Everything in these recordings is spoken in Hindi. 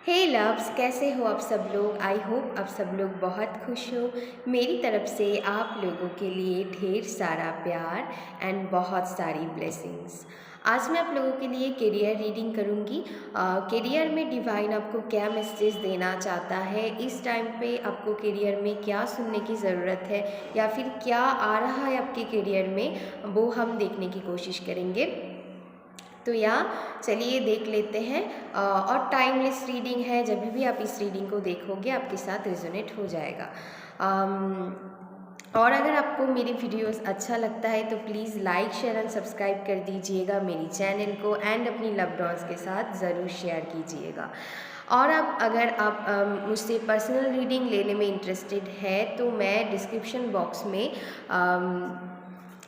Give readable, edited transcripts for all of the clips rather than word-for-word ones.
हे लव्स, कैसे हो आप सब लोग। आई होप आप सब लोग बहुत खुश हो। मेरी तरफ से आप लोगों के लिए ढेर सारा प्यार एंड बहुत सारी ब्लेसिंग्स। आज मैं आप लोगों के लिए करियर रीडिंग करूँगी। करियर में डिवाइन आपको क्या मैसेज देना चाहता है, इस टाइम पे आपको करियर में क्या सुनने की ज़रूरत है या फिर क्या आ रहा है आपके करियर में, वो हम देखने की कोशिश करेंगे। तो यहाँ चलिए देख लेते हैं। और टाइमलेस रीडिंग है, जब भी आप इस रीडिंग को देखोगे आपके साथ रेजोनेट हो जाएगा। और अगर आपको मेरी वीडियोस अच्छा लगता है तो please like share and subscribe कर दीजिएगा मेरी चैनल को, एंड अपनी लव्ड वंस के साथ ज़रूर शेयर कीजिएगा। और अगर आप मुझसे पर्सनल रीडिंग लेने में इंटरेस्टेड है तो मैं डिस्क्रिप्शन बॉक्स में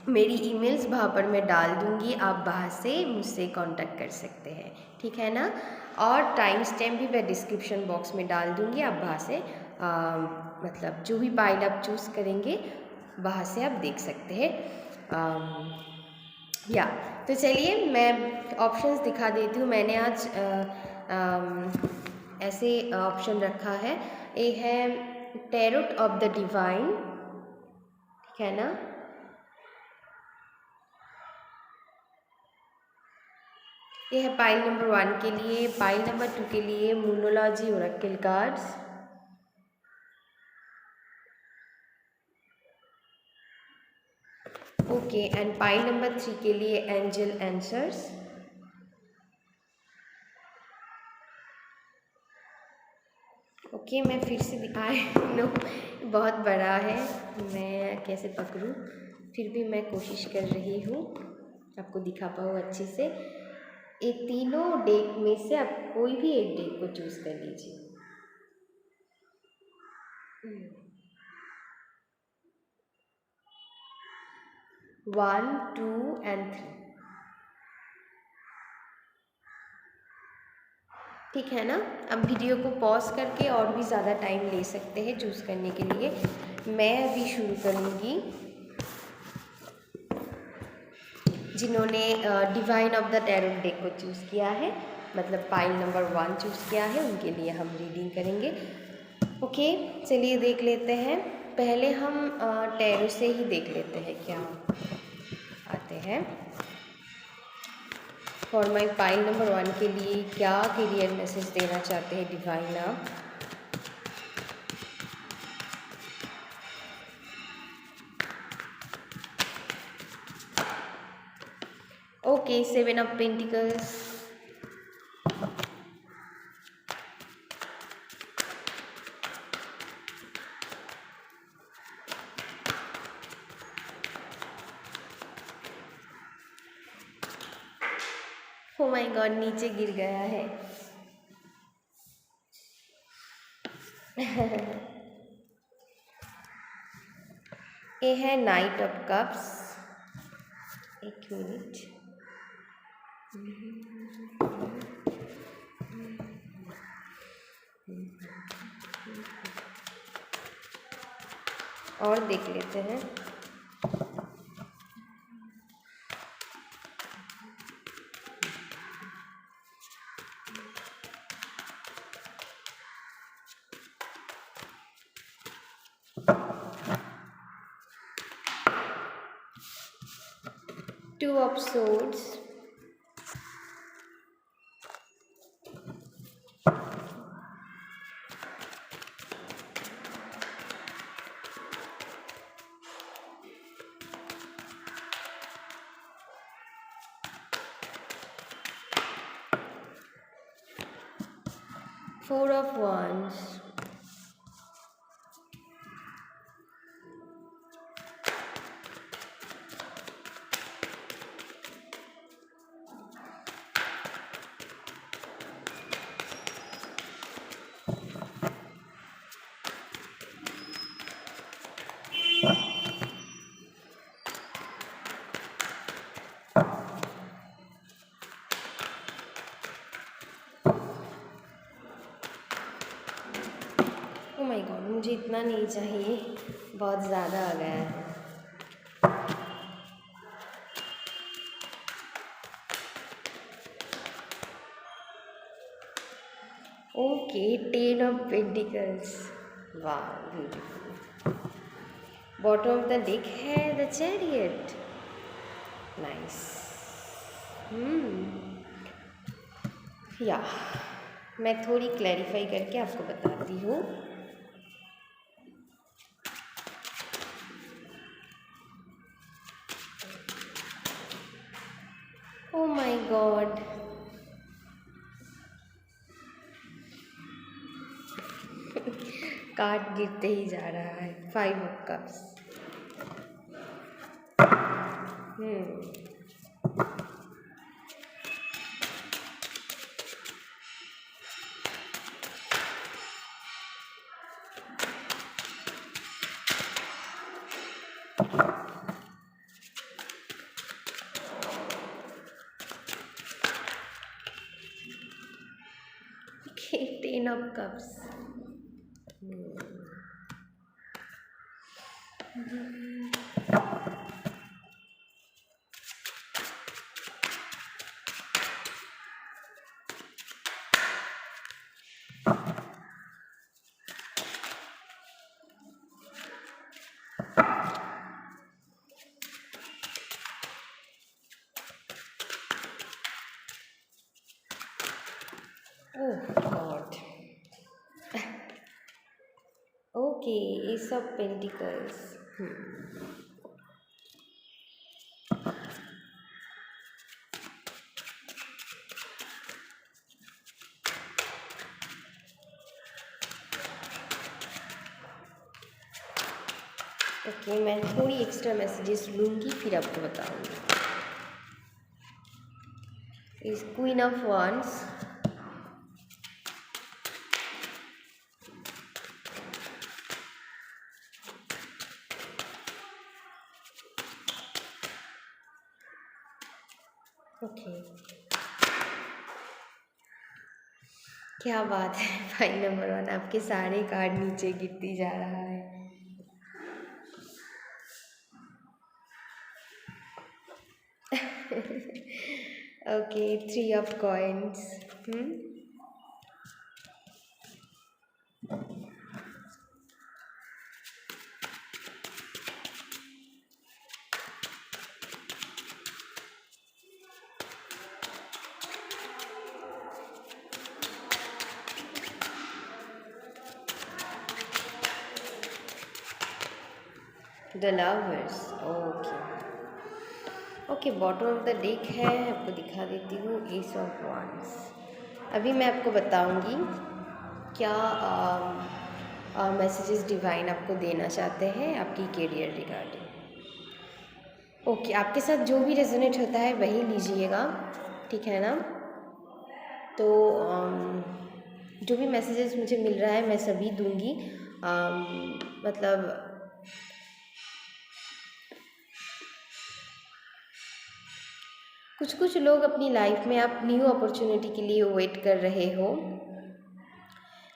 मेरी ईमेल्स वहाँ पर मैं डाल दूँगी, आप वहाँ से मुझसे कांटेक्ट कर सकते हैं, ठीक है ना। और टाइम स्टैम्प भी मैं डिस्क्रिप्शन बॉक्स में डाल दूँगी, आप वहाँ से मतलब जो भी पाइल आप चूज़ करेंगे वहाँ से आप देख सकते हैं। या तो चलिए मैं ऑप्शंस दिखा देती हूँ। मैंने आज ऐसे ऑप्शन रखा है। ये है टैरोट ऑफ द डिवाइन, ठीक है ना। ये है पाइल नंबर 1 के लिए। पाइल नंबर 2 के लिए Moonology oracle cards. Okay, and pile number 3 के लिए एंजल आंसर्स। ओके, मैं फिर से दिखाए नो बहुत बड़ा है, मैं कैसे पकड़ूं, फिर भी मैं कोशिश कर रही हूँ आपको दिखा पाऊँ अच्छे से। ये तीनों डेक में से आप कोई भी एक डेक को चूज़ कर लीजिए। 1, 2 एंड 3, ठीक है ना। अब वीडियो को पॉज करके और भी ज़्यादा टाइम ले सकते हैं चूज़ करने के लिए। मैं अभी शुरू करूँगी। जिन्होंने divine of the tarot deck को चूज़ किया है, मतलब पाइल नंबर 1 चूज़ किया है, उनके लिए हम रीडिंग करेंगे। ओके, चलिए देख लेते हैं। पहले हम टैरो से ही देख लेते हैं क्या आते हैं। फॉर माई पाइल नंबर 1 के लिए क्या करियर मैसेज देना चाहते हैं डिवाइन आप। Okay, 7 of pentacles, oh my God नीचे गिर गया है ये है नाइट ऑफ कप्स। एक मिनट, और देख लेते हैं। Two of swords, four of wands, oh my God मुझे इतना नहीं चाहिए, बहुत ज़्यादा आ गया है। Okay, ten of pentacles. वाह, beautiful. Bottom of the deck है द चैरियट। नाइस। या मैं थोड़ी क्लैरिफाई करके आपको बताती हूँ। ओ माय गॉड, कार्ड गिरते ही जा रहा है। 5 of cups. Okay, 10 of cups. Oh God. Okay, S of pentacles. Okay, मैं थोड़ी एक्स्ट्रा मैसेजेस लूँगी फिर आपको बताऊँगी। इस क्वीन ऑफ वांड्स। ओके, क्या बात है भाई नंबर 1, आपके सारे कार्ड नीचे गिरती जा रहा है। Okay, 3 of coins. The lovers. Okay okay, bottom of the deck है, आपको दिखा देती हूँ। S of wands. अभी मैं आपको बताऊँगी क्या मैसेजेस डिवाइन आपको देना चाहते हैं आपकी करियर रिगार्डिंग। ओके, आपके साथ जो भी रेजोनेट होता है वही लीजिएगा, ठीक है ना। तो जो भी मैसेजेस मुझे मिल रहा है मैं सभी दूंगी। मतलब कुछ लोग अपनी लाइफ में आप न्यू अपॉर्चुनिटी के लिए वेट कर रहे हो,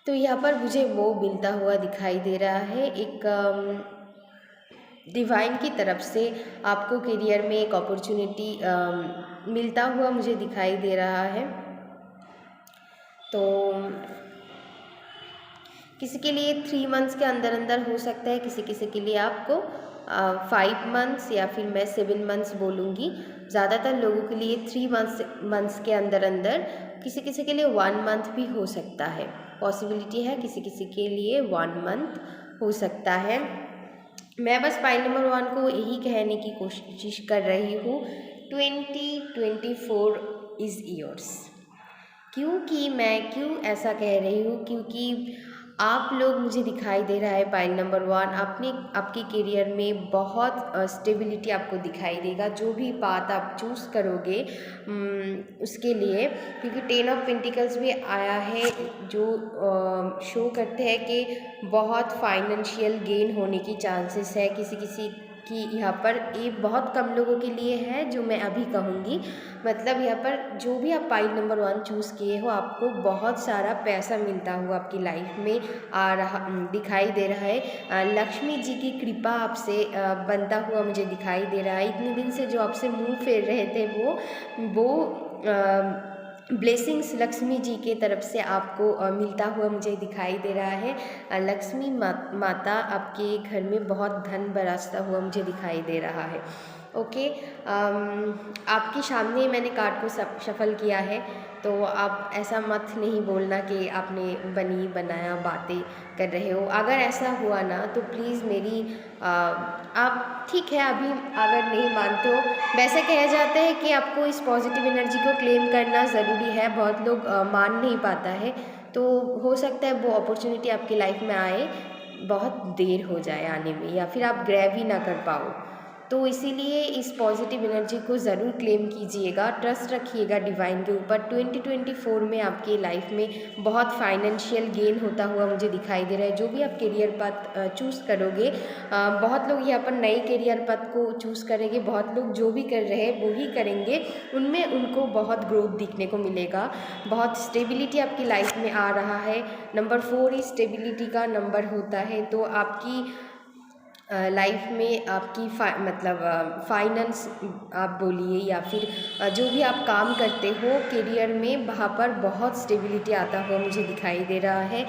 तो यहाँ पर मुझे वो मिलता हुआ दिखाई दे रहा है। एक डिवाइन की तरफ से आपको करियर में एक अपॉर्चुनिटी मिलता हुआ मुझे दिखाई दे रहा है। तो किसी के लिए 3 मंथ्स के अंदर अंदर हो सकता है, किसी के लिए आपको 5 मंथ्स या फिर मैं 7 मंथ्स बोलूँगी। ज़्यादातर लोगों के लिए 3 मंथ्स के अंदर अंदर, किसी के लिए 1 मंथ भी हो सकता है। पॉसिबिलिटी है किसी के लिए 1 मंथ हो सकता है। मैं बस पाइल नंबर 1 को यही कहने की कोशिश कर रही हूँ, 2024 इज़ योर्स। क्योंकि मैं क्यों ऐसा कह रही हूँ, क्योंकि आप लोग, मुझे दिखाई दे रहा है पाइल नंबर 1, आपके करियर में बहुत स्टेबिलिटी आपको दिखाई देगा। जो भी बात आप चूज़ करोगे उसके लिए, क्योंकि 10 ऑफ पेंटिकल्स भी आया है, जो शो करते हैं कि बहुत फाइनेंशियल गेन होने की चांसेस है किसी कि यहाँ पर। ये बहुत कम लोगों के लिए है जो मैं अभी कहूँगी। मतलब यहाँ पर जो भी आप पाइल नंबर 1 चूज़ किए हो, आपको बहुत सारा पैसा मिलता हुआ आपकी लाइफ में आ रहा दिखाई दे रहा है। लक्ष्मी जी की कृपा आपसे बनता हुआ मुझे दिखाई दे रहा है। इतने दिन से जो आपसे मुंह फेर रहे थे वो ब्लेसिंग्स लक्ष्मी जी के तरफ से आपको मिलता हुआ मुझे दिखाई दे रहा है। लक्ष्मी माता आपके घर में बहुत धन बरसता हुआ मुझे दिखाई दे रहा है। ओके, आपके सामने मैंने कार्ड को शफल किया है, तो आप ऐसा मत नहीं बोलना कि आपने बनी बनाया बातें कर रहे हो। अगर ऐसा हुआ ना तो प्लीज़ मेरी आप ठीक है अभी अगर नहीं मानते हो, वैसे कहा जाता है कि आपको इस पॉजिटिव एनर्जी को क्लेम करना ज़रूरी है। बहुत लोग मान नहीं पाता है, तो हो सकता है वो अपॉर्चुनिटी आपकी लाइफ में आए, बहुत देर हो जाए आने में, या फिर आप ग्रैब ही ना कर पाओ। तो इसीलिए इस पॉजिटिव एनर्जी को ज़रूर क्लेम कीजिएगा, ट्रस्ट रखिएगा डिवाइन के ऊपर। 2024 में आपकी लाइफ में बहुत फाइनेंशियल गेन होता हुआ मुझे दिखाई दे रहा है। जो भी आप करियर पाथ चूज़ करोगे, बहुत लोग यहाँ पर नए करियर पाथ को चूज़ करेंगे, बहुत लोग जो भी कर रहे हैं वो ही करेंगे, उनमें उनको बहुत ग्रोथ दिखने को मिलेगा। बहुत स्टेबिलिटी आपकी लाइफ में आ रहा है। नंबर 4 ही स्टेबिलिटी का नंबर होता है, तो आपकी लाइफ में आपकी मतलब फाइनेंस आप बोलिए या फिर जो भी आप काम करते हो करियर में, वहाँ पर बहुत स्टेबिलिटी आता हुआ मुझे दिखाई दे रहा है।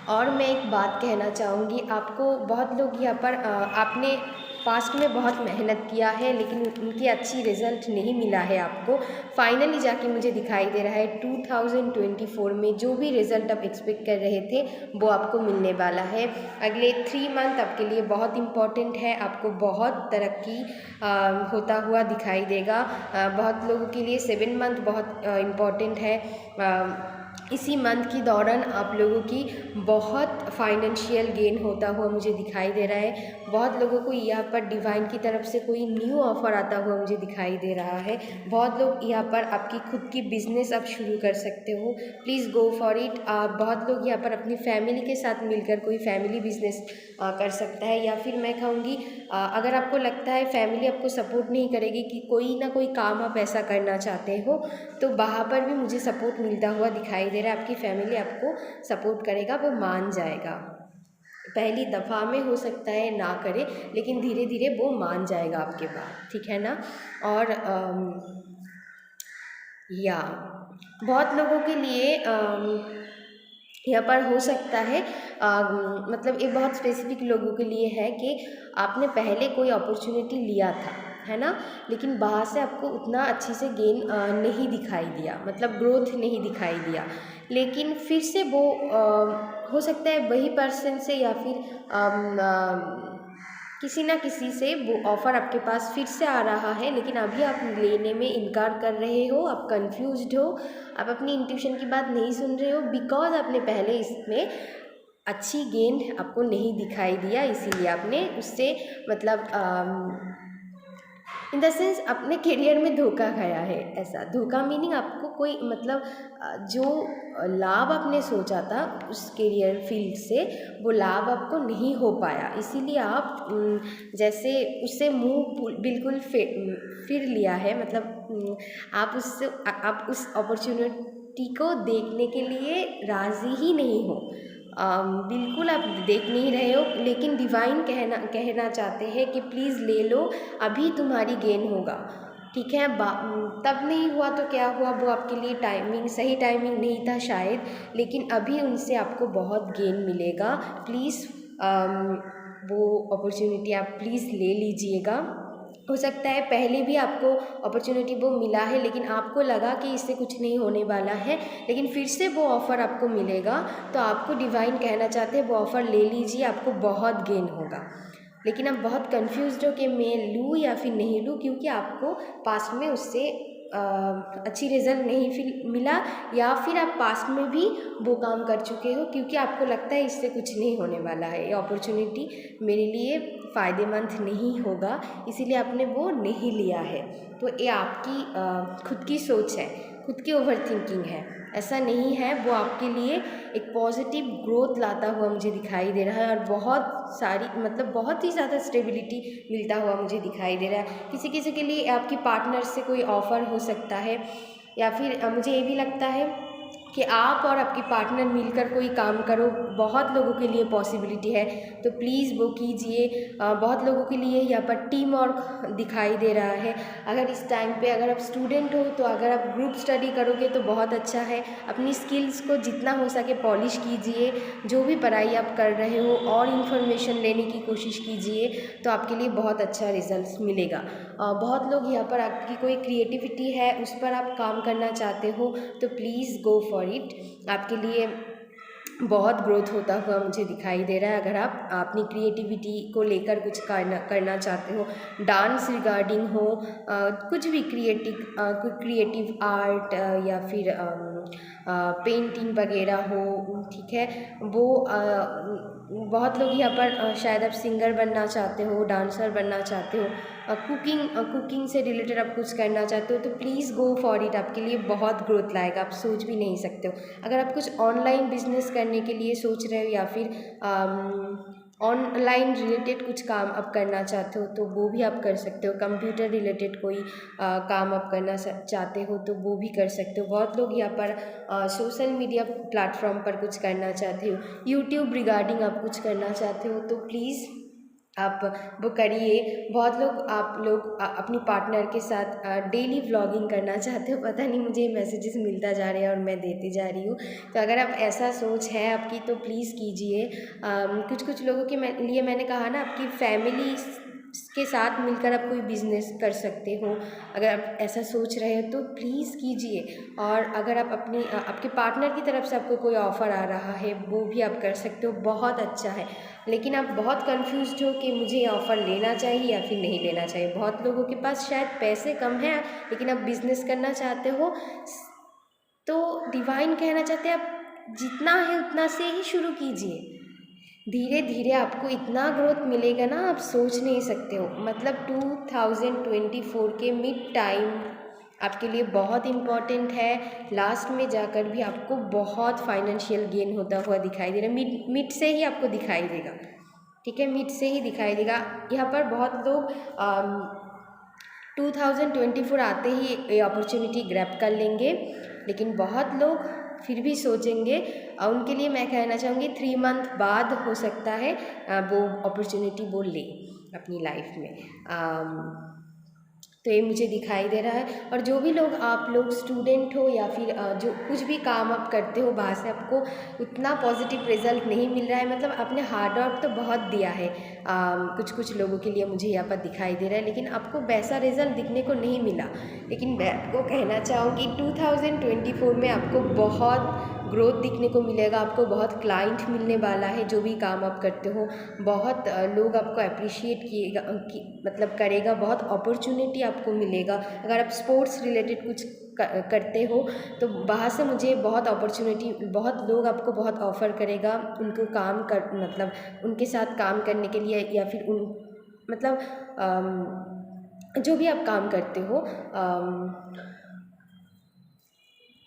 और मैं एक बात कहना चाहूँगी आपको, बहुत लोग यहाँ पर आपने पास्ट में बहुत मेहनत किया है लेकिन उनकी अच्छी रिज़ल्ट नहीं मिला है आपको। फाइनली जाके मुझे दिखाई दे रहा है 2024 में जो भी रिज़ल्ट आप एक्सपेक्ट कर रहे थे वो आपको मिलने वाला है। अगले 3 मंथ आपके लिए बहुत इम्पॉर्टेंट है, आपको बहुत तरक्की होता हुआ दिखाई देगा। बहुत लोगों के लिए 7 मंथ बहुत इम्पॉर्टेंट है। इसी मंथ के दौरान आप लोगों की बहुत फाइनेंशियल गेन होता हुआ मुझे दिखाई दे रहा है। बहुत लोगों को यहाँ पर डिवाइन की तरफ से कोई न्यू ऑफ़र आता हुआ मुझे दिखाई दे रहा है। बहुत लोग यहाँ पर आपकी खुद की बिज़नेस आप शुरू कर सकते हो, प्लीज़ गो फॉर इट। बहुत लोग यहाँ पर अपनी फैमिली के साथ मिलकर कोई फैमिली बिज़नेस कर सकता है, या फिर मैं कहूँगी अगर आपको लगता है फैमिली आपको सपोर्ट नहीं करेगी कि कोई ना कोई काम आप ऐसा करना चाहते हो, तो वहाँ पर भी मुझे सपोर्ट मिलता हुआ दिखाई दे रहा है। आपकी फैमिली आपको सपोर्ट करेगा, वो मान जाएगा। पहली दफ़ा में हो सकता है ना करे, लेकिन धीरे धीरे वो मान जाएगा आपके बात, ठीक है ना। और या बहुत लोगों के लिए यहाँ पर हो सकता है मतलब ये बहुत स्पेसिफिक लोगों के लिए है कि आपने पहले कोई अपॉर्चुनिटी लिया था, है ना, लेकिन बाहर से आपको उतना अच्छी से गेन नहीं दिखाई दिया, मतलब ग्रोथ नहीं दिखाई दिया। लेकिन फिर से वो हो सकता है वही पर्सन से या फिर किसी ना किसी से वो ऑफ़र आपके पास फिर से आ रहा है, लेकिन अभी आप लेने में इनकार कर रहे हो, आप कंफ्यूज्ड हो, आप अपनी इंट्यूशन की बात नहीं सुन रहे हो, बिकॉज़ आपने पहले इसमें अच्छी गेन आपको नहीं दिखाई दिया, इसीलिए आपने उससे मतलब इन द सेंस अपने करियर में धोखा खाया है। ऐसा धोखा मीनिंग आपको कोई मतलब जो लाभ आपने सोचा था उस करियर फील्ड से, वो लाभ आपको नहीं हो पाया, इसीलिए आप जैसे उससे मुंह बिल्कुल फिर लिया है, मतलब आप उस अपॉर्चुनिटी को देखने के लिए राज़ी ही नहीं हो। बिल्कुल आप देख नहीं रहे हो, लेकिन डिवाइन कहना चाहते हैं कि प्लीज़ ले लो, अभी तुम्हारी गेन होगा, ठीक है। तब नहीं हुआ तो क्या हुआ, वो आपके लिए सही टाइमिंग नहीं था शायद, लेकिन अभी उनसे आपको बहुत गेन मिलेगा। प्लीज़ वो अपॉर्चुनिटी आप प्लीज़ ले लीजिएगा। हो सकता है पहले भी आपको अपॉर्चुनिटी वो मिला है, लेकिन आपको लगा कि इससे कुछ नहीं होने वाला है, लेकिन फिर से वो ऑफ़र आपको मिलेगा, तो आपको डिवाइन कहना चाहते हैं वो ऑफ़र ले लीजिए, आपको बहुत गेन होगा। लेकिन आप बहुत कंफ्यूज्ड हो कि मैं लूँ या फिर नहीं लूँ, क्योंकि आपको पास्ट में उससे अच्छी रिज़ल्ट नहीं मिला, या फिर आप पास्ट में भी वो काम कर चुके हो, क्योंकि आपको लगता है इससे कुछ नहीं होने वाला है, ये अपॉर्चुनिटी मेरे लिए फ़ायदेमंद नहीं होगा, इसीलिए आपने वो नहीं लिया है। तो ये आपकी खुद की सोच है, खुद की ओवर थिंकिंग है, ऐसा नहीं है। वो आपके लिए एक पॉजिटिव ग्रोथ लाता हुआ मुझे दिखाई दे रहा है, और बहुत सारी मतलब बहुत ही ज़्यादा स्टेबिलिटी मिलता हुआ मुझे दिखाई दे रहा है। किसी किसी के लिए आपकी पार्टनर से कोई ऑफ़र हो सकता है, या फिर मुझे ये भी लगता है कि आप और आपके पार्टनर मिलकर कोई काम करो, बहुत लोगों के लिए पॉसिबिलिटी है, तो प्लीज़ वो कीजिए। बहुत लोगों के लिए यहाँ पर टीम वर्क दिखाई दे रहा है। अगर इस टाइम पे अगर आप स्टूडेंट हो तो अगर आप ग्रुप स्टडी करोगे तो बहुत अच्छा है। अपनी स्किल्स को जितना हो सके पॉलिश कीजिए। जो भी पढ़ाई आप कर रहे हो और इन्फॉर्मेशन लेने की कोशिश कीजिए, तो आपके लिए बहुत अच्छा रिजल्ट मिलेगा। बहुत लोग यहाँ पर आपकी कोई क्रिएटिविटी है उस पर आप काम करना चाहते हो, तो प्लीज़ गो फॉर इट। आपके लिए बहुत ग्रोथ होता हुआ मुझे दिखाई दे रहा है। अगर आप अपनी क्रिएटिविटी को लेकर कुछ करना चाहते हो, डांस रिगार्डिंग हो, कुछ भी क्रिएटिव आर्ट, या फिर पेंटिंग वगैरह हो, ठीक है, वो बहुत लोग यहाँ पर शायद आप सिंगर बनना चाहते हो, डांसर बनना चाहते हो, कुकिंग से रिलेटेड आप कुछ करना चाहते हो, तो प्लीज़ गो फॉर इट। आपके लिए बहुत ग्रोथ लाएगा, आप सोच भी नहीं सकते हो। अगर आप कुछ ऑनलाइन बिजनेस करने के लिए सोच रहे हो या फिर ऑनलाइन रिलेटेड कुछ काम आप करना चाहते हो, तो वो भी आप कर सकते हो। कंप्यूटर रिलेटेड कोई काम आप करना चाहते हो तो वो भी कर सकते हो। बहुत लोग यहाँ पर सोशल मीडिया प्लेटफॉर्म पर कुछ करना चाहते हो, यूट्यूब रिगार्डिंग आप कुछ करना चाहते हो, तो प्लीज़ आप वो करिए। बहुत लोग आप लोग अपनी पार्टनर के साथ डेली व्लॉगिंग करना चाहते हो। पता नहीं मुझे मैसेजेस मिलता जा रहा है और मैं देती जा रही हूँ। तो अगर आप ऐसा सोच है आपकी तो प्लीज़ कीजिए। कुछ कुछ लोगों के लिए मैंने कहा ना, आपकी फैमिली के साथ मिलकर आप कोई बिज़नेस कर सकते हो। अगर आप ऐसा सोच रहे हो तो प्लीज़ कीजिए। और अगर आप आपके पार्टनर की तरफ से आपको कोई ऑफ़र आ रहा है, वो भी आप कर सकते हो, बहुत अच्छा है। लेकिन आप बहुत कंफ्यूज्ड हो कि मुझे ये ऑफ़र लेना चाहिए या फिर नहीं लेना चाहिए। बहुत लोगों के पास शायद पैसे कम हैं, लेकिन आप बिज़नेस करना चाहते हो, तो डिवाइन कहना चाहते हैं आप जितना है उतना से ही शुरू कीजिए। धीरे धीरे आपको इतना ग्रोथ मिलेगा ना, आप सोच नहीं सकते हो। मतलब 2024 के मिड टाइम आपके लिए बहुत इम्पॉर्टेंट है। लास्ट में जाकर भी आपको बहुत फाइनेंशियल गेन होता हुआ दिखाई दे रहा है। मिड से ही आपको दिखाई देगा, ठीक है, मिड से ही दिखाई देगा। यहाँ पर बहुत लोग 2024 आते ही ये अपॉर्चुनिटी ग्रैब कर लेंगे, लेकिन बहुत लोग फिर भी सोचेंगे। और उनके लिए मैं कहना चाहूँगी 3 मंथ बाद हो सकता है वो अपॉर्चुनिटी वो ले अपनी लाइफ में। तो ये मुझे दिखाई दे रहा है। और जो भी लोग आप लोग स्टूडेंट हो या फिर जो कुछ भी काम आप करते हो, वहाँ से आपको उतना पॉजिटिव रिजल्ट नहीं मिल रहा है, मतलब आपने हार्ड वर्क तो बहुत दिया है, कुछ कुछ लोगों के लिए मुझे यहाँ पर दिखाई दे रहा है, लेकिन आपको वैसा रिजल्ट दिखने को नहीं मिला। लेकिन मैं आपको कहना चाहूँगी 2024 में आपको बहुत ग्रोथ दिखने को मिलेगा। आपको बहुत क्लाइंट मिलने वाला है। जो भी काम आप करते हो, बहुत लोग आपको अप्रिशिएट किएगा, मतलब करेगा, बहुत अपॉर्चुनिटी आपको मिलेगा। अगर आप स्पोर्ट्स रिलेटेड कुछ करते हो तो वहाँ से मुझे बहुत अपॉर्चुनिटी, बहुत लोग आपको बहुत ऑफ़र करेगा उनको काम कर, मतलब उनके साथ काम करने के लिए, या फिर जो भी आप काम करते हो,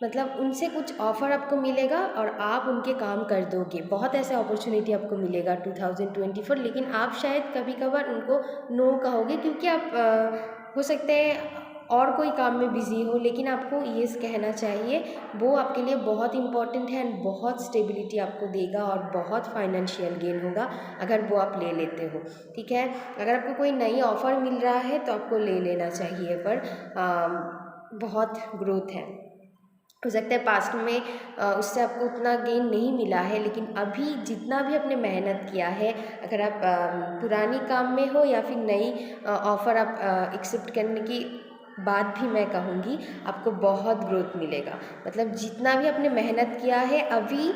मतलब उनसे कुछ ऑफ़र आपको मिलेगा और आप उनके काम कर दोगे। बहुत ऐसे अपॉर्चुनिटी आपको मिलेगा 2024, लेकिन आप शायद कभी कभार उनको नो कहोगे, क्योंकि आप हो सकते हैं और कोई काम में बिज़ी हो, लेकिन आपको येस कहना चाहिए। वो आपके लिए बहुत इम्पॉर्टेंट है एंड बहुत स्टेबिलिटी आपको देगा और बहुत फाइनेंशियल गेन होगा अगर वो आप ले लेते हो, ठीक है। अगर आपको कोई नई ऑफ़र मिल रहा है तो आपको ले लेना चाहिए, पर बहुत ग्रोथ है। हो सकता है पास्ट में उससे आपको उतना गेन नहीं मिला है, लेकिन अभी जितना भी आपने मेहनत किया है, अगर आप पुरानी काम में हो या फिर नई ऑफ़र आप एक्सेप्ट करने की बाद भी मैं कहूँगी आपको बहुत ग्रोथ मिलेगा। मतलब जितना भी आपने मेहनत किया है अभी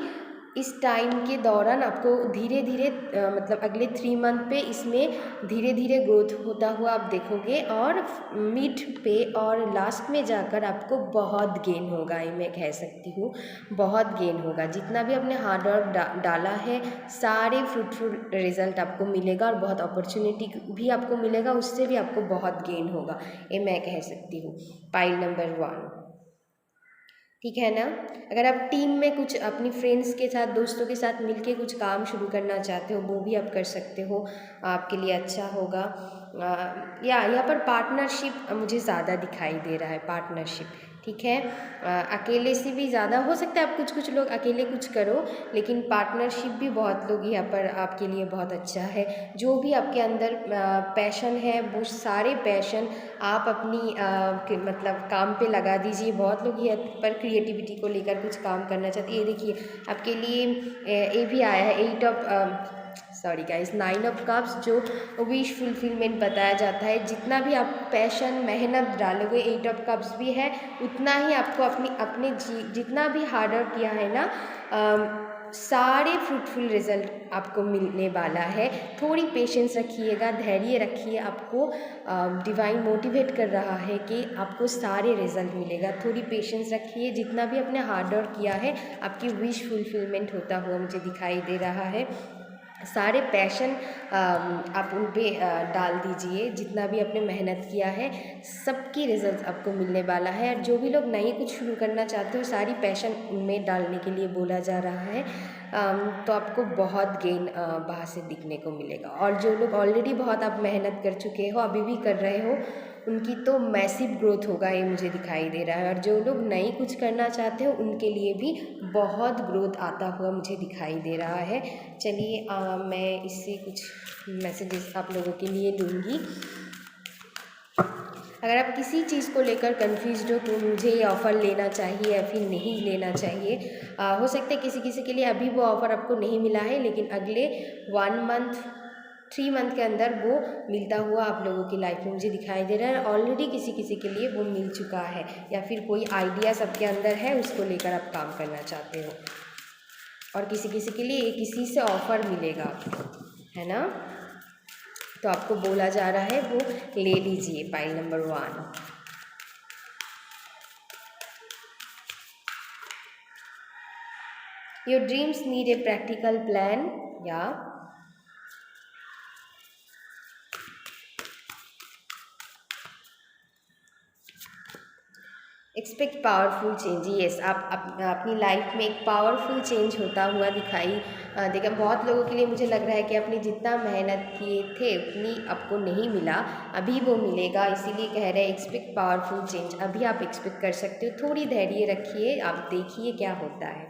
इस टाइम के दौरान आपको धीरे धीरे मतलब अगले 3 मंथ पे इसमें धीरे धीरे ग्रोथ होता हुआ आप देखोगे, और मिड पे और लास्ट में जाकर आपको बहुत गेन होगा। ये मैं कह सकती हूँ, बहुत गेन होगा। जितना भी आपने हार्ड वर्क डाला है, सारे फ्रूटफुल रिजल्ट आपको मिलेगा और बहुत अपॉर्चुनिटी भी आपको मिलेगा, उससे भी आपको बहुत गेन होगा। ये मैं कह सकती हूँ। पाइल नंबर 1, ठीक है ना। अगर आप टीम में कुछ अपनी फ्रेंड्स के साथ, दोस्तों के साथ मिलके कुछ काम शुरू करना चाहते हो, वो भी आप कर सकते हो, आपके लिए अच्छा होगा। या यहाँ पर पार्टनरशिप मुझे ज़्यादा दिखाई दे रहा है, पार्टनरशिप, ठीक है। अकेले से भी ज़्यादा हो सकता है, आप कुछ कुछ लोग अकेले कुछ करो, लेकिन पार्टनरशिप भी बहुत लोग यहाँ पर आपके लिए बहुत अच्छा है। जो भी आपके अंदर पैशन है वो सारे पैशन आप अपनी मतलब काम पे लगा दीजिए। बहुत लोग यहाँ पर क्रिएटिविटी को लेकर कुछ काम करना चाहते हैं। ये देखिए आपके लिए ये भी आया है 8 of sorry guys 9 of cups, जो विश फुलफिलमेंट बताया जाता है। जितना भी आप पैशन मेहनत डालोगे, 8 ऑफ कप्स भी है, उतना ही आपको अपने जितना भी हार्ड वर्क किया है ना, सारे फ्रूटफुल रिजल्ट आपको मिलने वाला है। थोड़ी पेशेंस रखिएगा, धैर्य रखिए। आपको डिवाइन मोटिवेट कर रहा है कि आपको सारे रिजल्ट मिलेगा। थोड़ी पेशेंस रखिए। जितना भी अपने हार्ड वर्क किया है, आपकी विश फुलफिलमेंट होता हुआ मुझे दिखाई दे रहा है। सारे पैशन आप उन पे डाल दीजिए। जितना भी आपने मेहनत किया है, सबकी रिजल्ट आपको मिलने वाला है। और जो भी लोग नई कुछ शुरू करना चाहते हो, सारी पैशन उनमें डालने के लिए बोला जा रहा है। तो आपको बहुत गेन वहाँ से दिखने को मिलेगा। और जो लोग ऑलरेडी बहुत आप मेहनत कर चुके हो, अभी भी कर रहे हो, उनकी तो मैसिव ग्रोथ होगा, ये मुझे दिखाई दे रहा है। और जो लोग नई कुछ करना चाहते हो, उनके लिए भी बहुत ग्रोथ आता हुआ मुझे दिखाई दे रहा है। चलिए मैं इससे कुछ मैसेजेस आप लोगों के लिए लूँगी। अगर आप किसी चीज़ को लेकर कन्फ्यूज्ड हो तो मुझे ये ऑफ़र लेना चाहिए या फिर नहीं लेना चाहिए। हो सकता है किसी किसी के लिए अभी वो ऑफ़र आपको नहीं मिला है, लेकिन अगले 1 मंथ 3 मंथ के अंदर वो मिलता हुआ आप लोगों की लाइफ में मुझे दिखाई दे रहा है। ऑलरेडी किसी किसी के लिए वो मिल चुका है, या फिर कोई आइडिया सबके अंदर है, उसको लेकर आप काम करना चाहते हो। और किसी किसी के लिए किसी से ऑफ़र मिलेगा आपको, है ना। तो आपको बोला जा रहा है वो ले लीजिए। Pile number 1, your dreams need a practical plan, या एक्सपेक्ट पावरफुल चेंज। यस, आप अपनी लाइफ में एक पावरफुल चेंज होता हुआ दिखाई देगा। बहुत लोगों के लिए मुझे लग रहा है कि आपने जितना मेहनत किए थे उतनी आपको नहीं मिला, अभी वो मिलेगा। इसीलिए कह रहे हैं एक्सपेक्ट पावरफुल चेंज। अभी आप एक्सपेक्ट कर सकते हो। थोड़ी धैर्य रखिए, आप देखिए क्या होता है,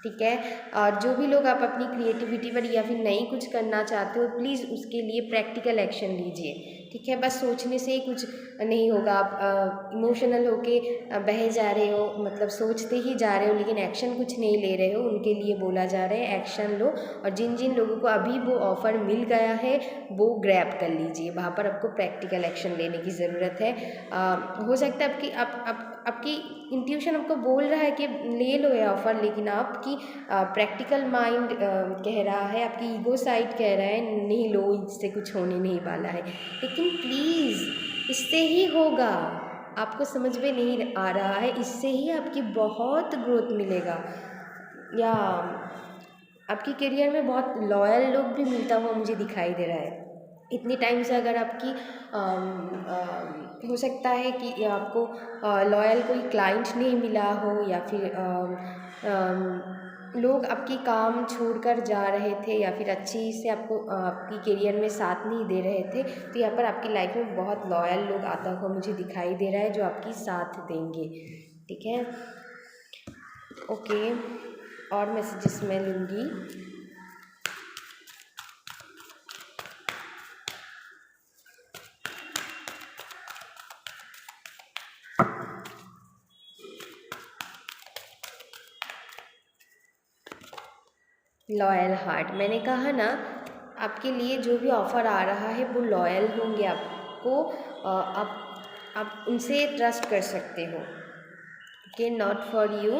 ठीक है। और जो भी लोग आप अपनी क्रिएटिविटी पर या फिर नई कुछ करना चाहते हो, प्लीज़ उसके लिए प्रैक्टिकल एक्शन लीजिए, ठीक है। बस सोचने से ही कुछ नहीं होगा। आप इमोशनल होके बहे जा रहे हो, मतलब सोचते ही जा रहे हो, लेकिन एक्शन कुछ नहीं ले रहे हो। उनके लिए बोला जा रहा है एक्शन लो। और जिन जिन लोगों को अभी वो ऑफ़र मिल गया है, वो ग्रैब कर लीजिए। वहाँ पर आपको प्रैक्टिकल एक्शन लेने की ज़रूरत है। हो सकता है आपकी इंट्यूशन आपको बोल रहा है कि ले लो ये ऑफ़र, लेकिन आपकी प्रैक्टिकल माइंड कह रहा है, आपकी ईगो साइड कह रहा है नहीं लो, इससे कुछ होने नहीं वाला है। लेकिन प्लीज़, इससे ही होगा। आपको समझ में नहीं आ रहा है, इससे ही आपकी बहुत ग्रोथ मिलेगा। या आपकी करियर में बहुत लॉयल लोग भी मिलता हुआ मुझे दिखाई दे रहा है। इतनी टाइम से अगर आपकी हो सकता है कि आपको लॉयल कोई क्लाइंट नहीं मिला हो, या फिर लोग आपकी काम छोड़कर जा रहे थे, या फिर अच्छी से आपको आपकी करियर में साथ नहीं दे रहे थे। तो यहाँ पर आपकी लाइफ में बहुत लॉयल लोग आता हुआ मुझे दिखाई दे रहा है, जो आपकी साथ देंगे, ठीक है। ओके, और मैसेजेस मैं लूँगी। लॉयल हार्ट, मैंने कहा ना, आपके लिए जो भी ऑफ़र आ रहा है वो लॉयल होंगे आपको। आप उनसे ट्रस्ट कर सकते हो, okay. Not for you,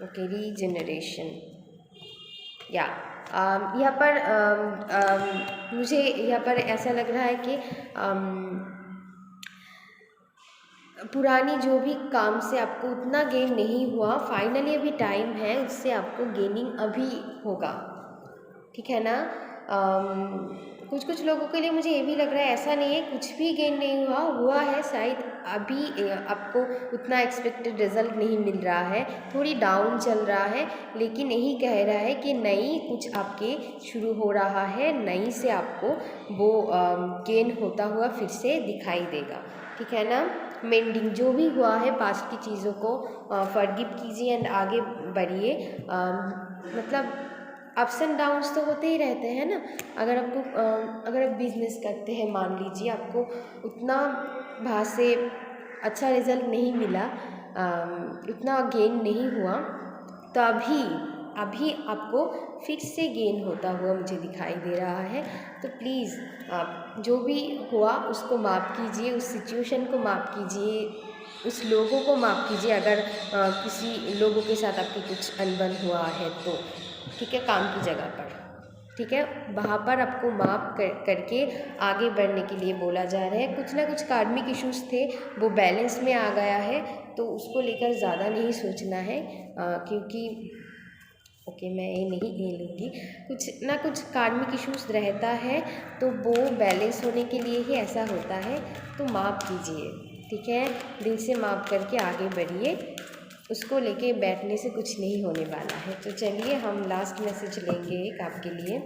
okay. Regeneration, या यहाँ पर मुझे यहाँ पर ऐसा लग रहा है कि पुरानी जो भी काम से आपको उतना गेन नहीं हुआ, फाइनली अभी टाइम है, उससे आपको गेनिंग अभी होगा, ठीक है ना। कुछ कुछ लोगों के लिए मुझे ये भी लग रहा है ऐसा नहीं है कुछ भी गेन नहीं हुआ है, शायद अभी आपको उतना एक्सपेक्टेड रिजल्ट नहीं मिल रहा है, थोड़ी डाउन चल रहा है। लेकिन यही कह रहा है कि नई कुछ आपके शुरू हो रहा है, नई से आपको वो गेन होता हुआ फिर से दिखाई देगा, ठीक है ना। मेंडिंग जो भी हुआ है पास्ट की चीज़ों को फॉरगिव कीजिए एंड आगे बढ़िए। मतलब अप्स एंड डाउन्स तो होते ही रहते हैं ना। अगर आप बिजनेस करते हैं, मान लीजिए आपको उतना वहाँ से अच्छा रिजल्ट नहीं मिला, उतना गेन नहीं हुआ, तो अभी आपको फिर से गेन होता हुआ मुझे दिखाई दे रहा है। तो प्लीज़ आप जो भी हुआ उसको माफ़ कीजिए, उस सिचुएशन को माफ़ कीजिए, उस लोगों को माफ़ कीजिए अगर किसी लोगों के साथ आपकी कुछ अनबन हुआ है तो, ठीक है, काम की जगह पर, ठीक है, वहाँ पर आपको माफ़ करके आगे बढ़ने के लिए बोला जा रहा है। कुछ ना कुछ कार्मिक इश्यूज थे, वो बैलेंस में आ गया है, तो उसको लेकर ज़्यादा नहीं सोचना है, क्योंकि ओके मैं ये लूँगी। कुछ ना कुछ कार्मिक इश्यूज रहता है, तो वो बैलेंस होने के लिए ही ऐसा होता है, तो माफ़ कीजिए, ठीक है, दिल से माफ़ करके आगे बढ़िए। उसको लेके बैठने से कुछ नहीं होने वाला है। तो चलिए हम लास्ट मैसेज लेंगे एक आपके लिए।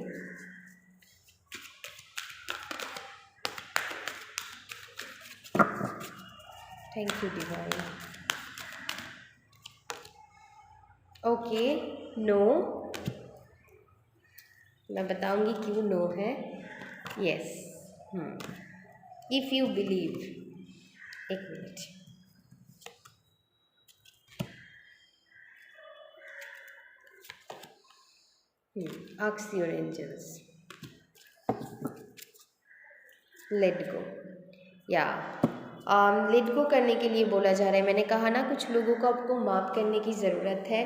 Thank you divine. Okay, no, मैं बताऊंगी क्यों नो है। यस, इफ़ यू बिलीव, एक minute, ask your angels, let go, या लेट गो करने के लिए बोला जा रहा है। मैंने कहा ना कुछ लोगों को आपको माफ़ करने की ज़रूरत है,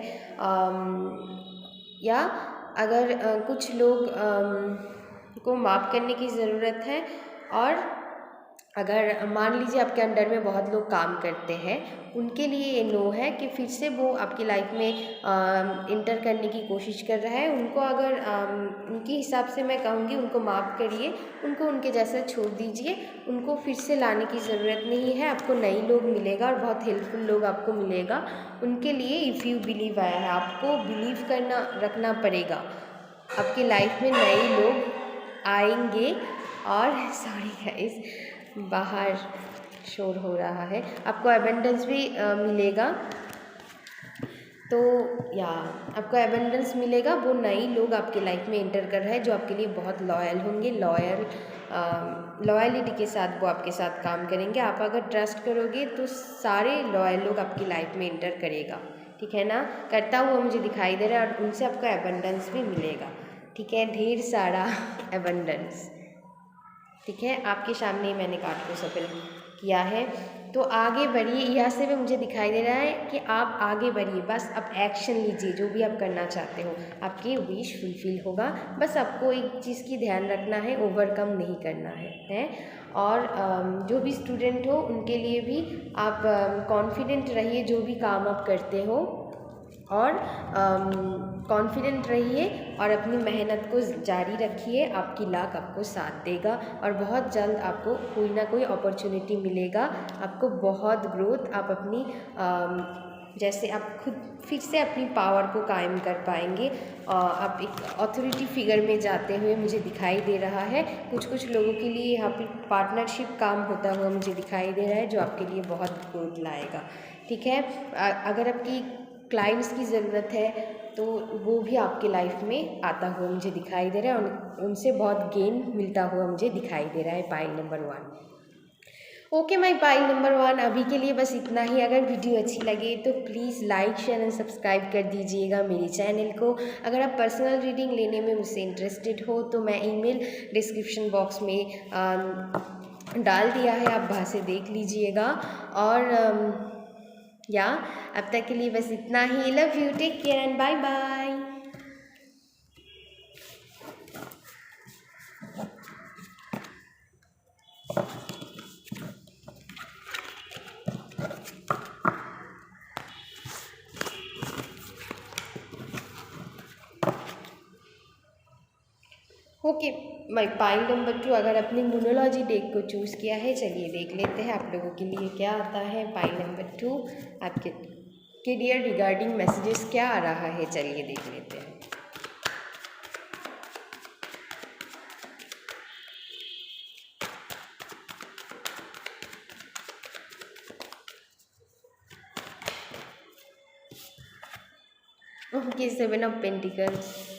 या अगर कुछ लोग को माफ़ करने की ज़रूरत है, और अगर मान लीजिए आपके अंडर में बहुत लोग काम करते हैं, उनके लिए ये नो है कि फिर से वो आपकी लाइफ में इंटर करने की कोशिश कर रहा है। उनको अगर उनके हिसाब से मैं कहूँगी उनको माफ़ करिए, उनको उनके जैसा छोड़ दीजिए, उनको फिर से लाने की ज़रूरत नहीं है। आपको नए लोग मिलेगा और बहुत हेल्पफुल लोग आपको मिलेगा। उनके लिए इफ़ यू बिलीव आया है, आपको बिलीव करना रखना पड़ेगा। आपकी लाइफ में नए लोग आएंगे, और सॉरी गाइस बाहर शोर हो रहा है, आपको एबंडेंस भी मिलेगा। तो या आपको एबंडेंस मिलेगा, वो नए लोग आपके लाइफ में इंटर कर रहे हैं जो आपके लिए बहुत लॉयल होंगे, लॉयलिटी के साथ वो आपके साथ काम करेंगे। आप अगर ट्रस्ट करोगे तो सारे लॉयल लोग आपकी लाइफ में इंटर करेगा, ठीक है ना, करता हुआ मुझे दिखाई दे रहा है, और उनसे आपको एबंडेंस भी मिलेगा, ठीक है, ढेर सारा एबंडेंस, ठीक है। आपके सामने मैंने कार्ड को सफल किया है, तो आगे बढ़िए। यहाँ से भी मुझे दिखाई दे रहा है कि आप आगे बढ़िए, बस आप एक्शन लीजिए, जो भी आप करना चाहते हो आपकी विश फुलफिल होगा। बस आपको एक चीज़ की ध्यान रखना है, ओवरकम नहीं करना है। और जो भी स्टूडेंट हो उनके लिए भी आप कॉन्फिडेंट रहिए जो भी काम आप करते हो, और कॉन्फिडेंट रहिए और अपनी मेहनत को जारी रखिए। आपकी लाक आपको साथ देगा, और बहुत जल्द आपको कोई ना कोई अपॉर्चुनिटी मिलेगा, आपको बहुत ग्रोथ, आप अपनी जैसे आप खुद फिर से अपनी पावर को कायम कर पाएंगे। आप एक अथॉरिटी फिगर में जाते हुए मुझे दिखाई दे रहा है। कुछ लोगों के लिए यहाँ पे पार्टनरशिप काम होता हुआ मुझे दिखाई दे रहा है, जो आपके लिए बहुत ग्रोथ लाएगा, ठीक है। अगर आपकी क्लाइंट्स की ज़रूरत है तो वो भी आपके लाइफ में आता हुआ मुझे दिखाई दे रहा है, और उनसे बहुत गेन मिलता हुआ मुझे दिखाई दे रहा है। Pile number 1। Okay my pile number 1, अभी के लिए बस इतना ही। अगर वीडियो अच्छी लगे तो please like share and subscribe कर दीजिएगा मेरे चैनल को। अगर आप पर्सनल रीडिंग लेने में मुझसे इंटरेस्टेड हो तो मैं ईमेल डिस्क्रिप्शन बॉक्स में डाल दिया है, आप वहाँ से देख लीजिएगा। और या अब तक के लिए बस इतना ही। Love you, take care and bye bye. Okay my pile number 2, अगर अपने न्यूमरोलॉजी डेक को चूज़ किया है, चलिए देख लेते हैं आप लोगों के लिए क्या आता है। पाइल नंबर 2, आपके करियर रिगार्डिंग मैसेजेस क्या आ रहा है, चलिए देख लेते हैं। Okay, Seven of Pentacles.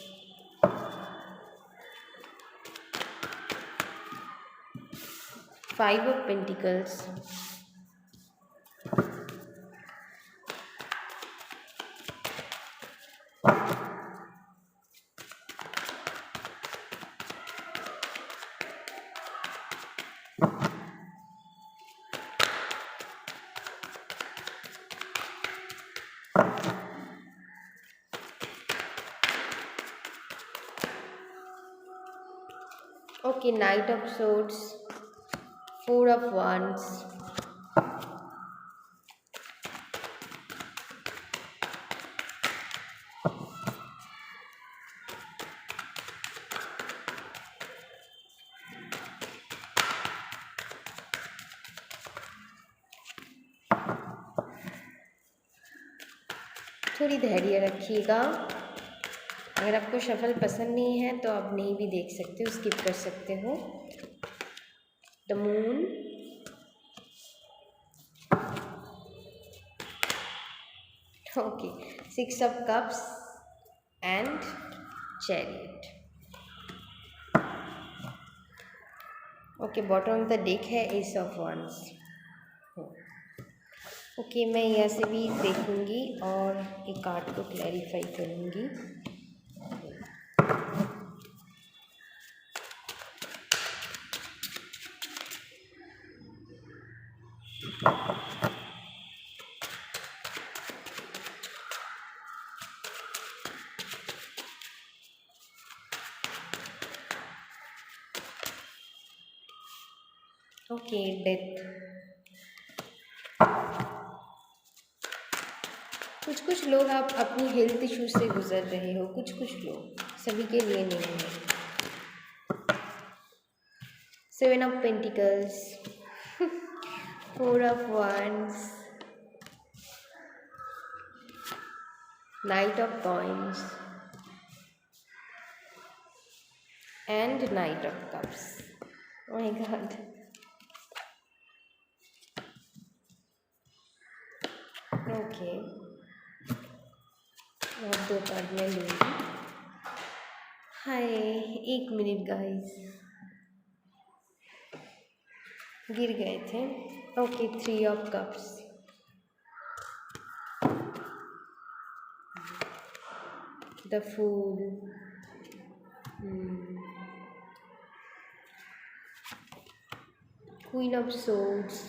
Five of Pentacles. Okay, Knight of Swords. Four of Wands. थोड़ी धैर्य रखिएगा। अगर आपको शफल पसंद नहीं है तो आप नहीं भी देख सकते हो, स्किप कर सकते हो। The moon. Okay, six of cups and chariot. Okay, bottom of the deck है एस ऑफ वंस। ओके, मैं यहाँ से भी देखूंगी और एक कार्ड को क्लैरिफाई करूंगी। Okay, death. कुछ लोग आप अपनी हेल्थ इशू से गुजर रहे हो, कुछ लोग, सभी के लिए नहीं है। Seven of pentacles, four of wands, night of coins and night of cups. Oh my God. Okay, और दो कार्ड मैं लूँगी। हाय, एक मिनट गाइस, गिर गए थे। Okay, three of cups, the fool, queen of swords,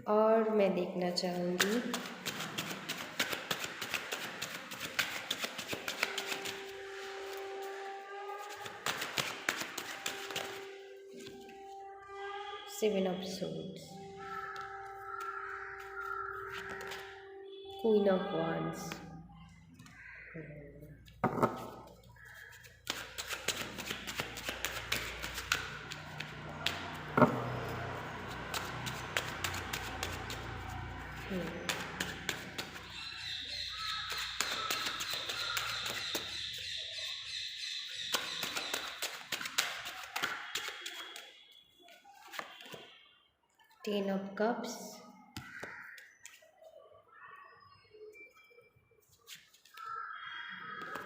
और मैं देखना चाहूँगी seven of swords, queen of wands, ten of cups,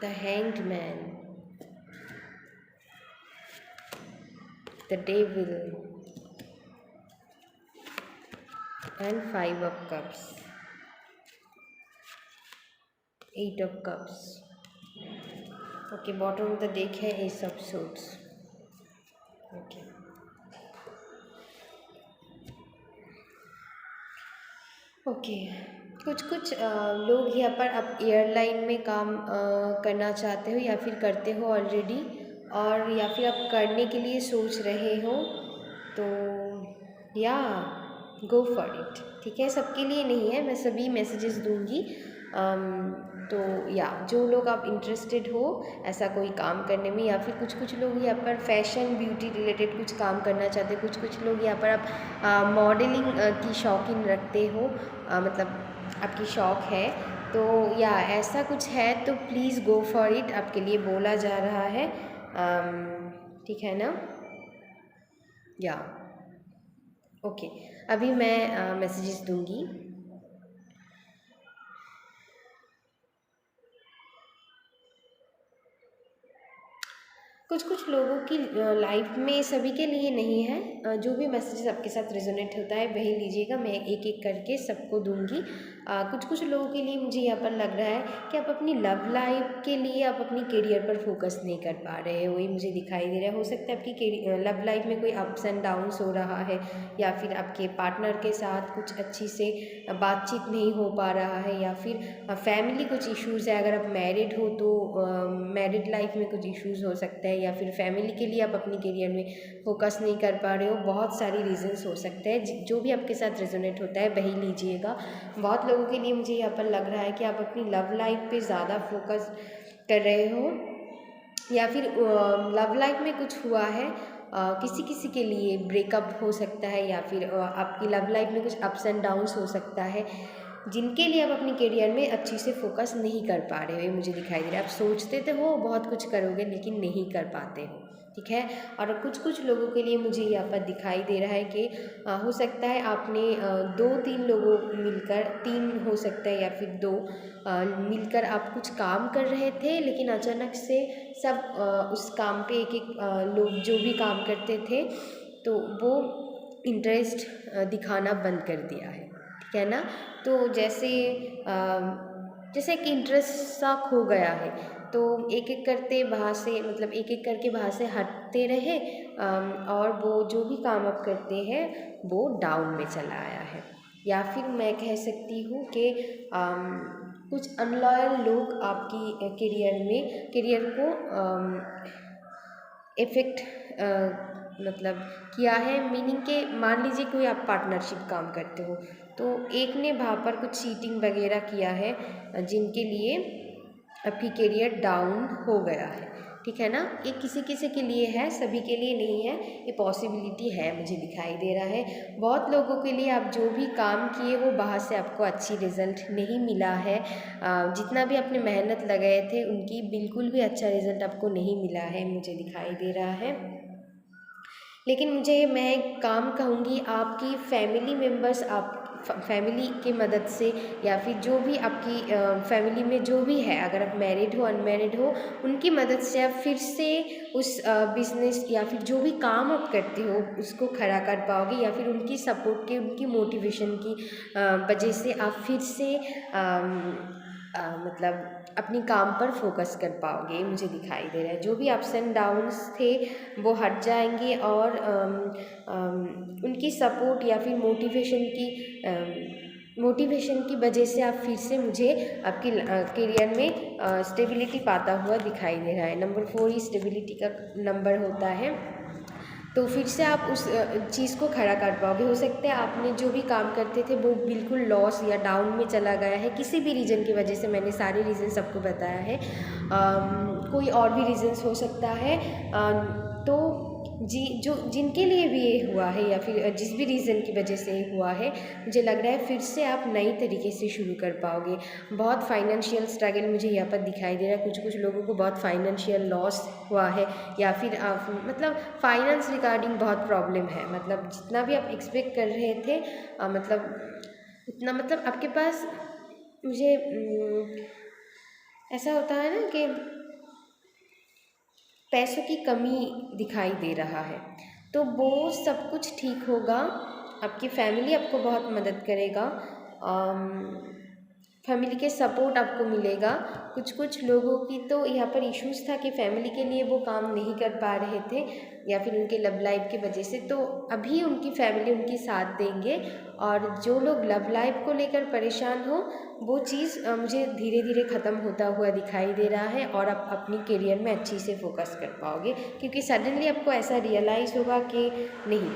the hanged man, the devil and five of cups, eight of cups. Okay, bottom of the deck है ace of swords. Okay, okay, कुछ लोग यहाँ पर अब एयरलाइन में काम करना चाहते हो या फिर करते हो ऑलरेडी, और या फिर आप करने के लिए सोच रहे हो, तो या गो फॉर इट। ठीक है, सबके लिए नहीं है, मैं सभी मैसेजेस दूंगी। तो या जो लोग आप इंटरेस्टेड हो ऐसा कोई काम करने में, या फिर कुछ लोग यहाँ पर फैशन ब्यूटी रिलेटेड कुछ काम करना चाहते हो, कुछ लोग यहाँ पर आप मॉडलिंग की शौकीन रखते हो, मतलब आपकी शौक़ है, तो या ऐसा कुछ है तो प्लीज़ गो फॉर इट, आपके लिए बोला जा रहा है। ठीक है ना। या ओके, अभी मैं मैसेजेस दूंगी। कुछ कुछ लोगों की लाइफ में, सभी के लिए नहीं है। जो भी मैसेजेस आपके साथ रेजोनेट होता है वही लीजिएगा, मैं एक एक करके सबको दूंगी। कुछ कुछ लोगों के लिए मुझे यहाँ पर लग रहा है कि आप अपनी लव लाइफ के लिए आप अपनी करियर पर फोकस नहीं कर पा रहे हैं, वही मुझे दिखाई दे रहा है। हो सकता है आपकी लव लाइफ में कोई अप्स एंड डाउन्स हो रहा है, या फिर आपके पार्टनर के साथ कुछ अच्छी से बातचीत नहीं हो पा रहा है, या फिर फैमिली कुछ इश्यूज़ है। अगर आप मैरिड हो तो मैरिड लाइफ में कुछ इश्यूज़ हो सकते हैं, या फिर फैमिली के लिए आप अपनी करियर में फोकस नहीं कर पा रहे हो। बहुत सारी रीजंस हो सकते हैं, जो भी आपके साथ रेजोनेट होता है वही लीजिएगा। बहुत लोगों के लिए मुझे यहाँ पर लग रहा है कि आप अपनी लव लाइफ पे ज़्यादा फोकस कर रहे हो, या फिर लव लाइफ में कुछ हुआ है। किसी किसी के लिए ब्रेकअप हो सकता है, या फिर आपकी लव लाइफ में कुछ अप्स एंड डाउन्स हो सकता है, जिनके लिए आप अपनी करियर में अच्छी से फोकस नहीं कर पा रहे हो। ये मुझे दिखाई दे रहा है, आप सोचते तो हो बहुत कुछ करोगे लेकिन नहीं कर पाते हो, ठीक है। और कुछ कुछ लोगों के लिए मुझे यहाँ पर दिखाई दे रहा है कि हो सकता है आपने दो तीन लोगों मिलकर, तीन हो सकता है या फिर दो मिलकर आप कुछ काम कर रहे थे, लेकिन अचानक से सब उस काम पे एक एक लोग जो भी काम करते थे तो वो इंटरेस्ट दिखाना बंद कर दिया है, ठीक है ना। तो जैसे जैसे एक इंटरेस्ट सा खो गया है, तो एक एक करते वहाँ से, मतलब एक एक करके वहाँ से हटते रहे, और वो जो भी काम आप करते हैं वो डाउन में चला आया है। या फिर मैं कह सकती हूँ कि कुछ अनलॉयल लोग आपकी करियर को इफ़ेक्ट मतलब किया है। मीनिंग के मान लीजिए कोई आप पार्टनरशिप काम करते हो, तो एक ने वहाँ पर कुछ चीटिंग वगैरह किया है, जिनके लिए आपकी करियर डाउन हो गया है, ठीक है ना। ये किसी किसी के लिए है, सभी के लिए नहीं है। ये पॉसिबिलिटी है, मुझे दिखाई दे रहा है। बहुत लोगों के लिए आप जो भी काम किए हो बाहर से आपको अच्छी रिजल्ट नहीं मिला है। जितना भी आपने मेहनत लगाए थे उनकी बिल्कुल भी अच्छा रिजल्ट आपको नहीं मिला है, मुझे दिखाई दे रहा है। लेकिन मुझे, मैं एक काम कहूँगी, आपकी फैमिली मेम्बर्स, आप फैमिली की मदद से, या फिर जो भी आपकी फैमिली में जो भी है, अगर आप मैरिड हो अनमैरिड हो, उनकी मदद से आप फिर से उस बिज़नेस या फिर जो भी काम आप करते हो उसको खड़ा कर पाओगे, या फिर उनकी सपोर्ट की, उनकी मोटिवेशन की वजह से आप फिर से मतलब अपनी काम पर फोकस कर पाओगे, मुझे दिखाई दे रहा है। जो भी अप्स एंड डाउन्स थे वो हट जाएंगे, और उनकी सपोर्ट या फिर मोटिवेशन की वजह से आप फिर से, मुझे आपकी करियर में स्टेबिलिटी पाता हुआ दिखाई दे रहा है। नंबर 4 ही स्टेबिलिटी का नंबर होता है, तो फिर से आप उस चीज़ को खड़ा कर पाओगे। हो सकता है आपने जो भी काम करते थे वो बिल्कुल लॉस या डाउन में चला गया है किसी भी रीज़न की वजह से। मैंने सारे रीज़न सबको बताया है, कोई और भी रीज़न्स हो सकता है। तो जिनके लिए भी ये हुआ है, या फिर जिस भी रीज़न की वजह से ये हुआ है, मुझे लग रहा है फिर से आप नई तरीके से शुरू कर पाओगे। बहुत फाइनेंशियल स्ट्रगल मुझे यहाँ पर दिखाई दे रहा है। कुछ कुछ लोगों को बहुत फाइनेंशियल लॉस हुआ है, या फिर मतलब फाइनेंस रिगार्डिंग बहुत प्रॉब्लम है। मतलब जितना भी आप एक्सपेक्ट कर रहे थे, मतलब उतना, मतलब आपके पास, मुझे ऐसा होता है ना कि पैसों की कमी दिखाई दे रहा है, तो वो सब कुछ ठीक होगा। आपकी फैमिली आपको बहुत मदद करेगा, फैमिली के सपोर्ट आपको मिलेगा। कुछ कुछ लोगों की तो यहाँ पर इश्यूज़ था कि फैमिली के लिए वो काम नहीं कर पा रहे थे, या फिर उनके लव लाइफ की वजह से, तो अभी उनकी फैमिली उनकी साथ देंगे। और जो लोग लव लाइफ को लेकर परेशान हो, वो चीज़ मुझे धीरे धीरे ख़त्म होता हुआ दिखाई दे रहा है, और आप अपनी करियर में अच्छी से फोकस कर पाओगे, क्योंकि सडनली आपको ऐसा रियलाइज़ होगा कि नहीं,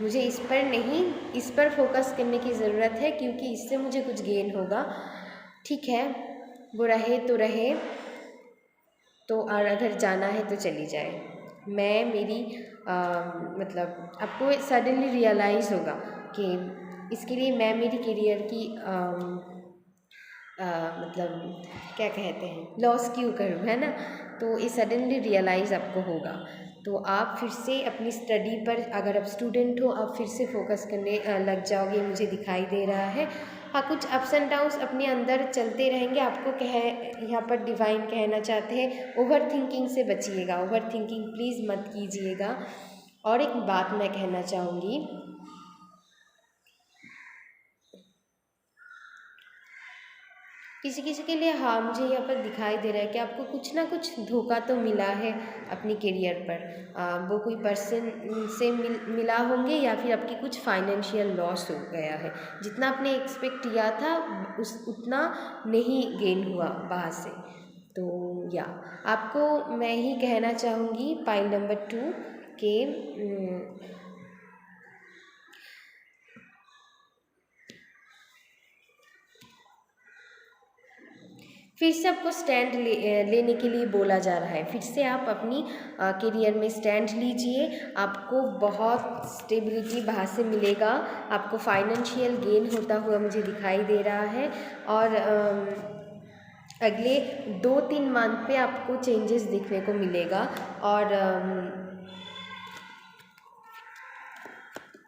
मुझे इस पर फोकस करने की ज़रूरत है, क्योंकि इससे मुझे कुछ गेन होगा। ठीक है, वो रहे तो रहे, तो और अगर जाना है तो चली जाए। मैं मेरी मतलब आपको सडनली रियलाइज़ होगा कि इसके लिए मैं मेरी करियर की मतलब क्या कहते हैं, लॉस क्यों करूँ, है ना। तो ये सडनली रियलाइज़ आपको होगा। तो आप फिर से अपनी स्टडी पर, अगर आप स्टूडेंट हो, आप फिर से फोकस करने लग जाओगे, मुझे दिखाई दे रहा है। हाँ, कुछ अप्स एंड डाउन्स अपने अंदर चलते रहेंगे। आपको यहाँ पर डिवाइन कहना चाहते हैं, ओवर थिंकिंग से बचिएगा, ओवर थिंकिंग प्लीज़ मत कीजिएगा। और एक बात मैं कहना चाहूँगी, किसी किसी के लिए, हाँ, मुझे यहाँ पर दिखाई दे रहा है कि आपको कुछ ना कुछ धोखा तो मिला है अपनी करियर पर। वो कोई पर्सन से मिला होंगे, या फिर आपकी कुछ फाइनेंशियल लॉस हो गया है। जितना आपने एक्सपेक्ट किया था उतना नहीं गेन हुआ वहाँ से। तो या आपको मैं ही कहना चाहूँगी पाइल नंबर 2 के फिर से आपको स्टैंड लेने के लिए बोला जा रहा है। फिर से आप अपनी करियर में स्टैंड लीजिए। आपको बहुत स्टेबिलिटी बाहर से मिलेगा। आपको फाइनेंशियल गेन होता हुआ मुझे दिखाई दे रहा है। और अगले 2-3 मंथ पे आपको चेंजेस दिखने को मिलेगा। और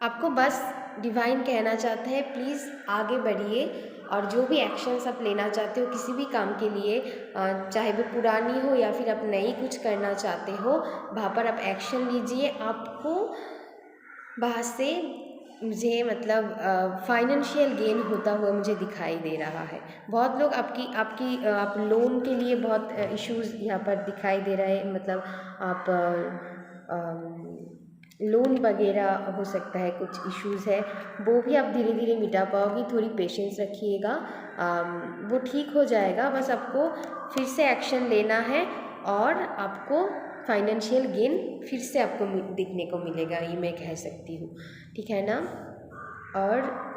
आपको बस डिवाइन कहना चाहता है, प्लीज़ आगे बढ़िए। और जो भी एक्शंस आप लेना चाहते हो किसी भी काम के लिए, चाहे वो पुरानी हो या फिर आप नई कुछ करना चाहते हो, वहाँ पर आप एक्शन लीजिए। आपको वहाँ से मुझे मतलब फाइनेंशियल गेन होता हुआ मुझे दिखाई दे रहा है। बहुत लोग आप लोन के लिए बहुत इश्यूज़ यहाँ पर दिखाई दे रहे हैं। मतलब आप लोन वगैरह हो सकता है, कुछ इश्यूज़ है, वो भी आप धीरे धीरे मिटा पाओगी। थोड़ी पेशेंस रखिएगा, वो ठीक हो जाएगा। बस आपको फिर से एक्शन लेना है और आपको फाइनेंशियल गेन फिर से आपको दिखने को मिलेगा, ये मैं कह सकती हूँ। ठीक है ना। और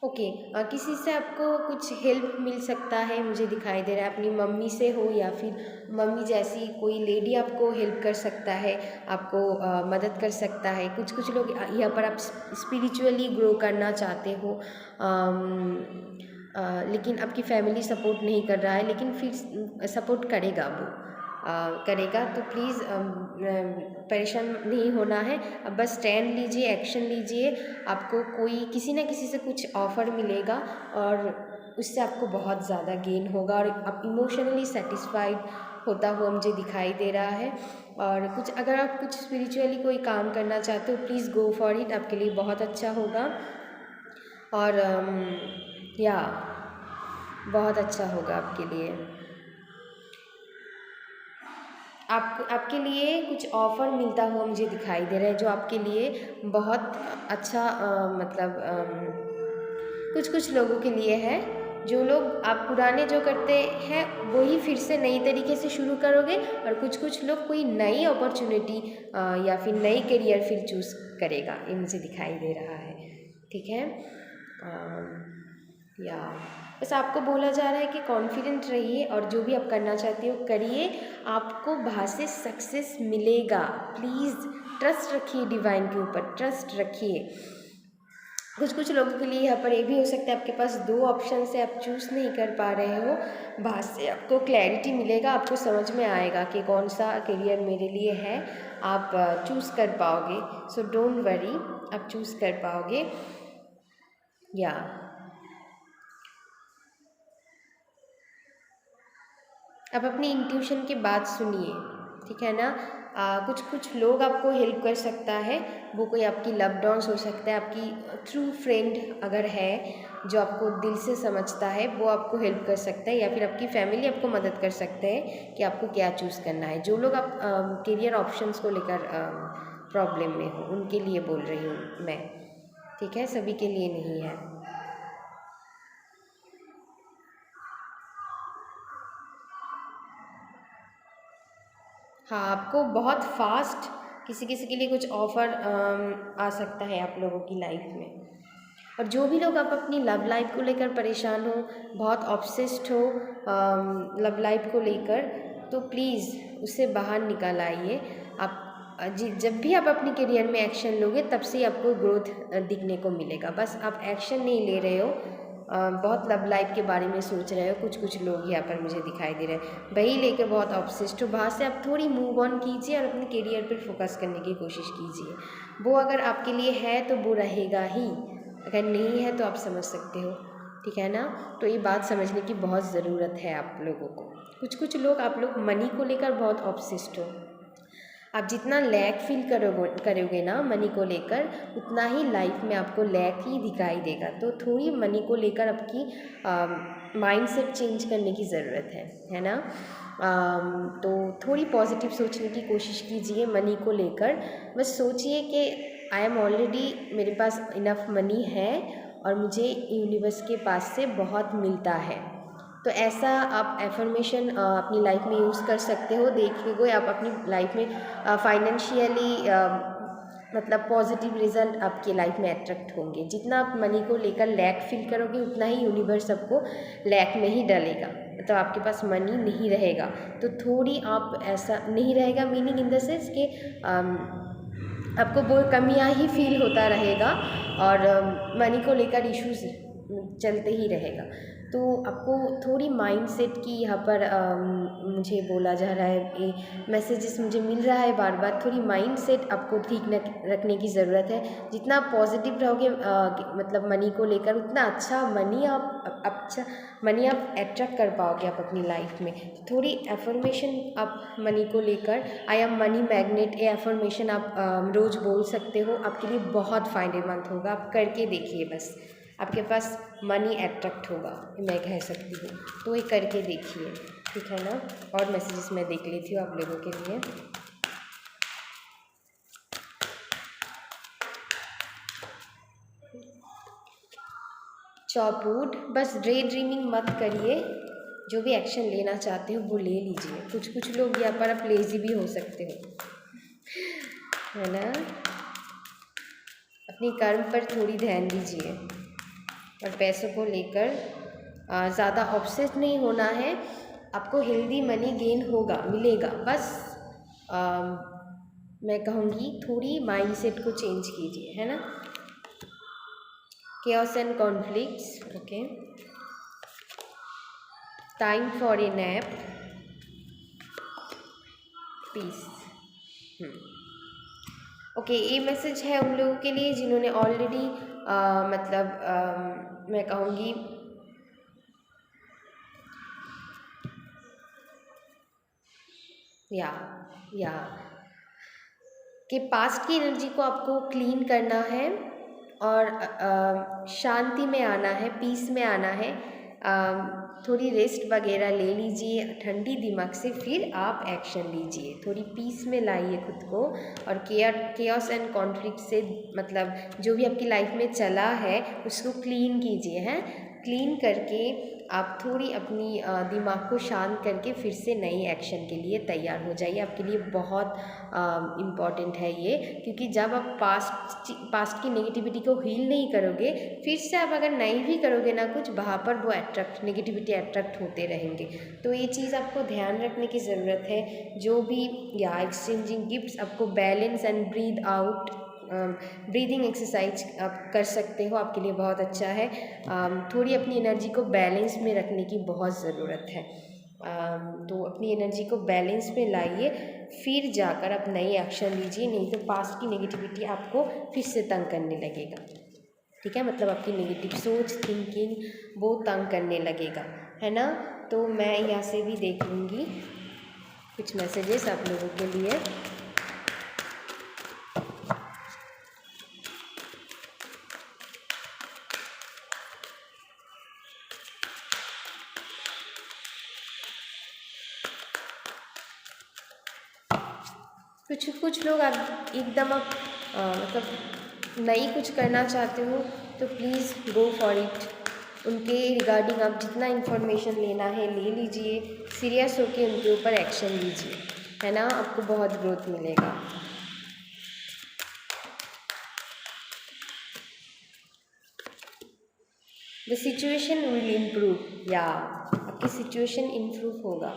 ओके, किसी से आपको कुछ हेल्प मिल सकता है, मुझे दिखाई दे रहा है। अपनी मम्मी से हो या फिर मम्मी जैसी कोई लेडी आपको हेल्प कर सकता है, आपको मदद कर सकता है। कुछ कुछ लोग यहाँ पर आप स्पिरिचुअली ग्रो करना चाहते हो, लेकिन आपकी फैमिली सपोर्ट नहीं कर रहा है, लेकिन फिर सपोर्ट करेगा, वो करेगा। तो प्लीज़ परेशान नहीं होना है। अब बस स्टैंड लीजिए, एक्शन लीजिए। आपको कोई किसी न किसी से कुछ ऑफ़र मिलेगा और उससे आपको बहुत ज़्यादा गेन होगा और आप इमोशनली सेटिस्फाइड होता हुआ मुझे दिखाई दे रहा है। और कुछ, अगर आप कुछ स्पिरिचुअली कोई काम करना चाहते हो, प्लीज़ गो फॉर इट, आपके लिए बहुत अच्छा होगा। और या बहुत अच्छा होगा आपके लिए। आपके लिए कुछ ऑफ़र मिलता हुआ मुझे दिखाई दे रहा है, जो आपके लिए बहुत अच्छा मतलब कुछ कुछ लोगों के लिए है। जो लोग आप पुराने जो करते हैं वही फिर से नई तरीके से शुरू करोगे, और कुछ कुछ लोग कोई नई अपॉर्चुनिटी या फिर नई करियर फिर चूज़ करेगा, ये मुझे दिखाई दे रहा है। ठीक है। या बस आपको बोला जा रहा है कि कॉन्फिडेंट रहिए और जो भी आप करना चाहते हो करिए, आपको वहाँ से सक्सेस मिलेगा। प्लीज़ ट्रस्ट रखिए, डिवाइन के ऊपर ट्रस्ट रखिए। कुछ कुछ लोगों के लिए यहाँ पर ये भी हो सकता है, आपके पास 2 ऑप्शन है, आप चूज़ नहीं कर पा रहे हो। वहाँ से आपको क्लैरिटी मिलेगा, आपको समझ में आएगा कि कौन सा करियर मेरे लिए है। आप चूज़ कर पाओगे। सो डोंट वरी, आप चूज़ कर पाओगे। या आप अपनी इंट्यूशन की बात सुनिए। ठीक है ना। कुछ कुछ लोग आपको हेल्प कर सकता है, वो कोई आपकी लव्ड वंस हो सकता है, आपकी ट्रू फ्रेंड अगर है जो आपको दिल से समझता है, वो आपको हेल्प कर सकता है, या फिर आपकी फैमिली आपको मदद कर सकते हैं कि आपको क्या चूज़ करना है। जो लोग आप करियर ऑप्शंस को लेकर प्रॉब्लम में हो, उनके लिए बोल रही हूँ मैं। ठीक है, सभी के लिए नहीं है। हाँ, आपको बहुत फास्ट किसी किसी के लिए कुछ ऑफ़र आ सकता है आप लोगों की लाइफ में। और जो भी लोग आप अपनी लव लाइफ को लेकर परेशान हो, बहुत ऑब्सेस्ड हो लव लाइफ को लेकर, तो प्लीज़ उससे बाहर निकल आइए। आप जब भी आप अपनी करियर में एक्शन लोगे तब से ही आपको ग्रोथ दिखने को मिलेगा। बस आप एक्शन नहीं ले रहे हो, बहुत लव लाइफ के बारे में सोच रहे हो, कुछ कुछ लोग यहाँ पर मुझे दिखाई दे रहे हैं, वही लेकर बहुत ऑब्सेस्ड हो। वहाँ से आप थोड़ी मूव ऑन कीजिए और अपने करियर पर फोकस करने की कोशिश कीजिए। वो अगर आपके लिए है तो वो रहेगा ही, अगर नहीं है तो आप समझ सकते हो, ठीक है ना। तो ये बात समझने की बहुत ज़रूरत है आप लोगों को। कुछ कुछ लोग, आप लोग मनी को लेकर बहुत ऑब्सेस्ड हो। आप जितना लैक फील करोगे ना मनी को लेकर, उतना ही लाइफ में आपको लैक ही दिखाई देगा। तो थोड़ी मनी को लेकर आपकी माइंडसेट चेंज करने की ज़रूरत है ना। तो थोड़ी पॉजिटिव सोचने की कोशिश कीजिए मनी को लेकर। बस सोचिए कि आई एम ऑलरेडी, मेरे पास इनफ मनी है और मुझे यूनिवर्स के पास से बहुत मिलता है। तो ऐसा आप एफर्मेशन अपनी लाइफ में यूज़ कर सकते हो। देखिए आप अपनी लाइफ में फाइनेंशियली मतलब पॉजिटिव रिजल्ट आपकी लाइफ में अट्रैक्ट होंगे। जितना आप मनी को लेकर लैक फील करोगे, उतना ही यूनिवर्स आपको लैक में ही डालेगा, मतलब आपके पास मनी नहीं रहेगा। तो थोड़ी आप ऐसा नहीं रहेगा, मीनिंग इन द सेंस कि आपको वो कमियां ही फील होता रहेगा और मनी को लेकर इश्यूज चलते ही रहेगा। तो आपको थोड़ी माइंडसेट की यहाँ पर मुझे बोला जा रहा है, ये मैसेजेस मुझे मिल रहा है बार बार, थोड़ी माइंडसेट आपको ठीक रखने की ज़रूरत है। जितना आप पॉजिटिव रहोगे मतलब मनी को लेकर, उतना अच्छा मनी आप अट्रैक्ट कर पाओगे आप अपनी लाइफ में। तो थोड़ी एफर्मेशन आप मनी को लेकर, आई एम मनी मैग्नेट, ये एफर्मेशन आप रोज़ बोल सकते हो। आपके लिए बहुत फ़ायदेमंद होगा, आप करके देखिए। बस आपके पास मनी अट्रैक्ट होगा, मैं कह सकती हूँ। तो ये करके देखिए, ठीक है ना। और मैसेजेस मैं देख लेती हूँ आप लोगों के लिए। चौपूट, बस डे ड्रीमिंग मत करिए, जो भी एक्शन लेना चाहते हो वो ले लीजिए। कुछ कुछ लोग यहाँ पर आप लेजी भी हो सकते हो, है ना। अपनी कर्म पर थोड़ी ध्यान दीजिए और पैसों को लेकर ज़्यादा ऑब्सेस्ड नहीं होना है। आपको हेल्दी मनी गेन होगा, मिलेगा। बस मैं कहूँगी थोड़ी माइंडसेट को चेंज कीजिए, है ना। chaos and conflicts, okay, time for a nap, peace। Okay, ये मैसेज है उन लोगों के लिए जिन्होंने ऑलरेडी मतलब मैं कहूँगी या कि पास्ट की एनर्जी को आपको क्लीन करना है और शांति में आना है, पीस में आना है। थोड़ी रेस्ट वगैरह ले लीजिए ठंडी दिमाग से, फिर आप एक्शन लीजिए। थोड़ी पीस में लाइए खुद को और केओस एंड कॉन्फ्लिक्ट से मतलब जो भी आपकी लाइफ में चला है उसको क्लीन कीजिए, हैं। क्लीन करके आप थोड़ी अपनी दिमाग को शांत करके फिर से नई एक्शन के लिए तैयार हो जाइए। आपके लिए बहुत इम्पॉर्टेंट है ये, क्योंकि जब आप पास्ट की नेगेटिविटी को हील नहीं करोगे, फिर से आप अगर नहीं भी करोगे ना कुछ, वहाँ पर वो नेगेटिविटी अट्रैक्ट होते रहेंगे। तो ये चीज़ आपको ध्यान रखने की ज़रूरत है। जो भी एक्सचेंजिंग गिफ्ट्स, आपको balance and breathe out, breathing exercise आप कर सकते हो, आपके लिए बहुत अच्छा है। थोड़ी अपनी एनर्जी को बैलेंस में रखने की बहुत ज़रूरत है। तो अपनी एनर्जी को बैलेंस में लाइए, फिर जाकर आप नई एक्शन लीजिए, नहीं तो पास्ट की नेगेटिविटी आपको फिर से तंग करने लगेगा, ठीक है। मतलब आपकी नेगेटिव सोच, थिंकिंग वो तंग करने लगेगा, है ना। तो मैं यहाँ से भी देख लूँगी कुछ मैसेजेस आप लोगों के लिए। कुछ लोग आप एकदम आप मतलब नई कुछ करना चाहते हो तो प्लीज़ गो फॉर इट। उनके रिगार्डिंग आप जितना इन्फॉर्मेशन लेना है ले लीजिए, सीरियस होकर उनके ऊपर एक्शन लीजिए, है ना। आपको बहुत ग्रोथ मिलेगा। द सिचुएशन विल इम्प्रूव, या आपकी सिचुएशन इम्प्रूव होगा।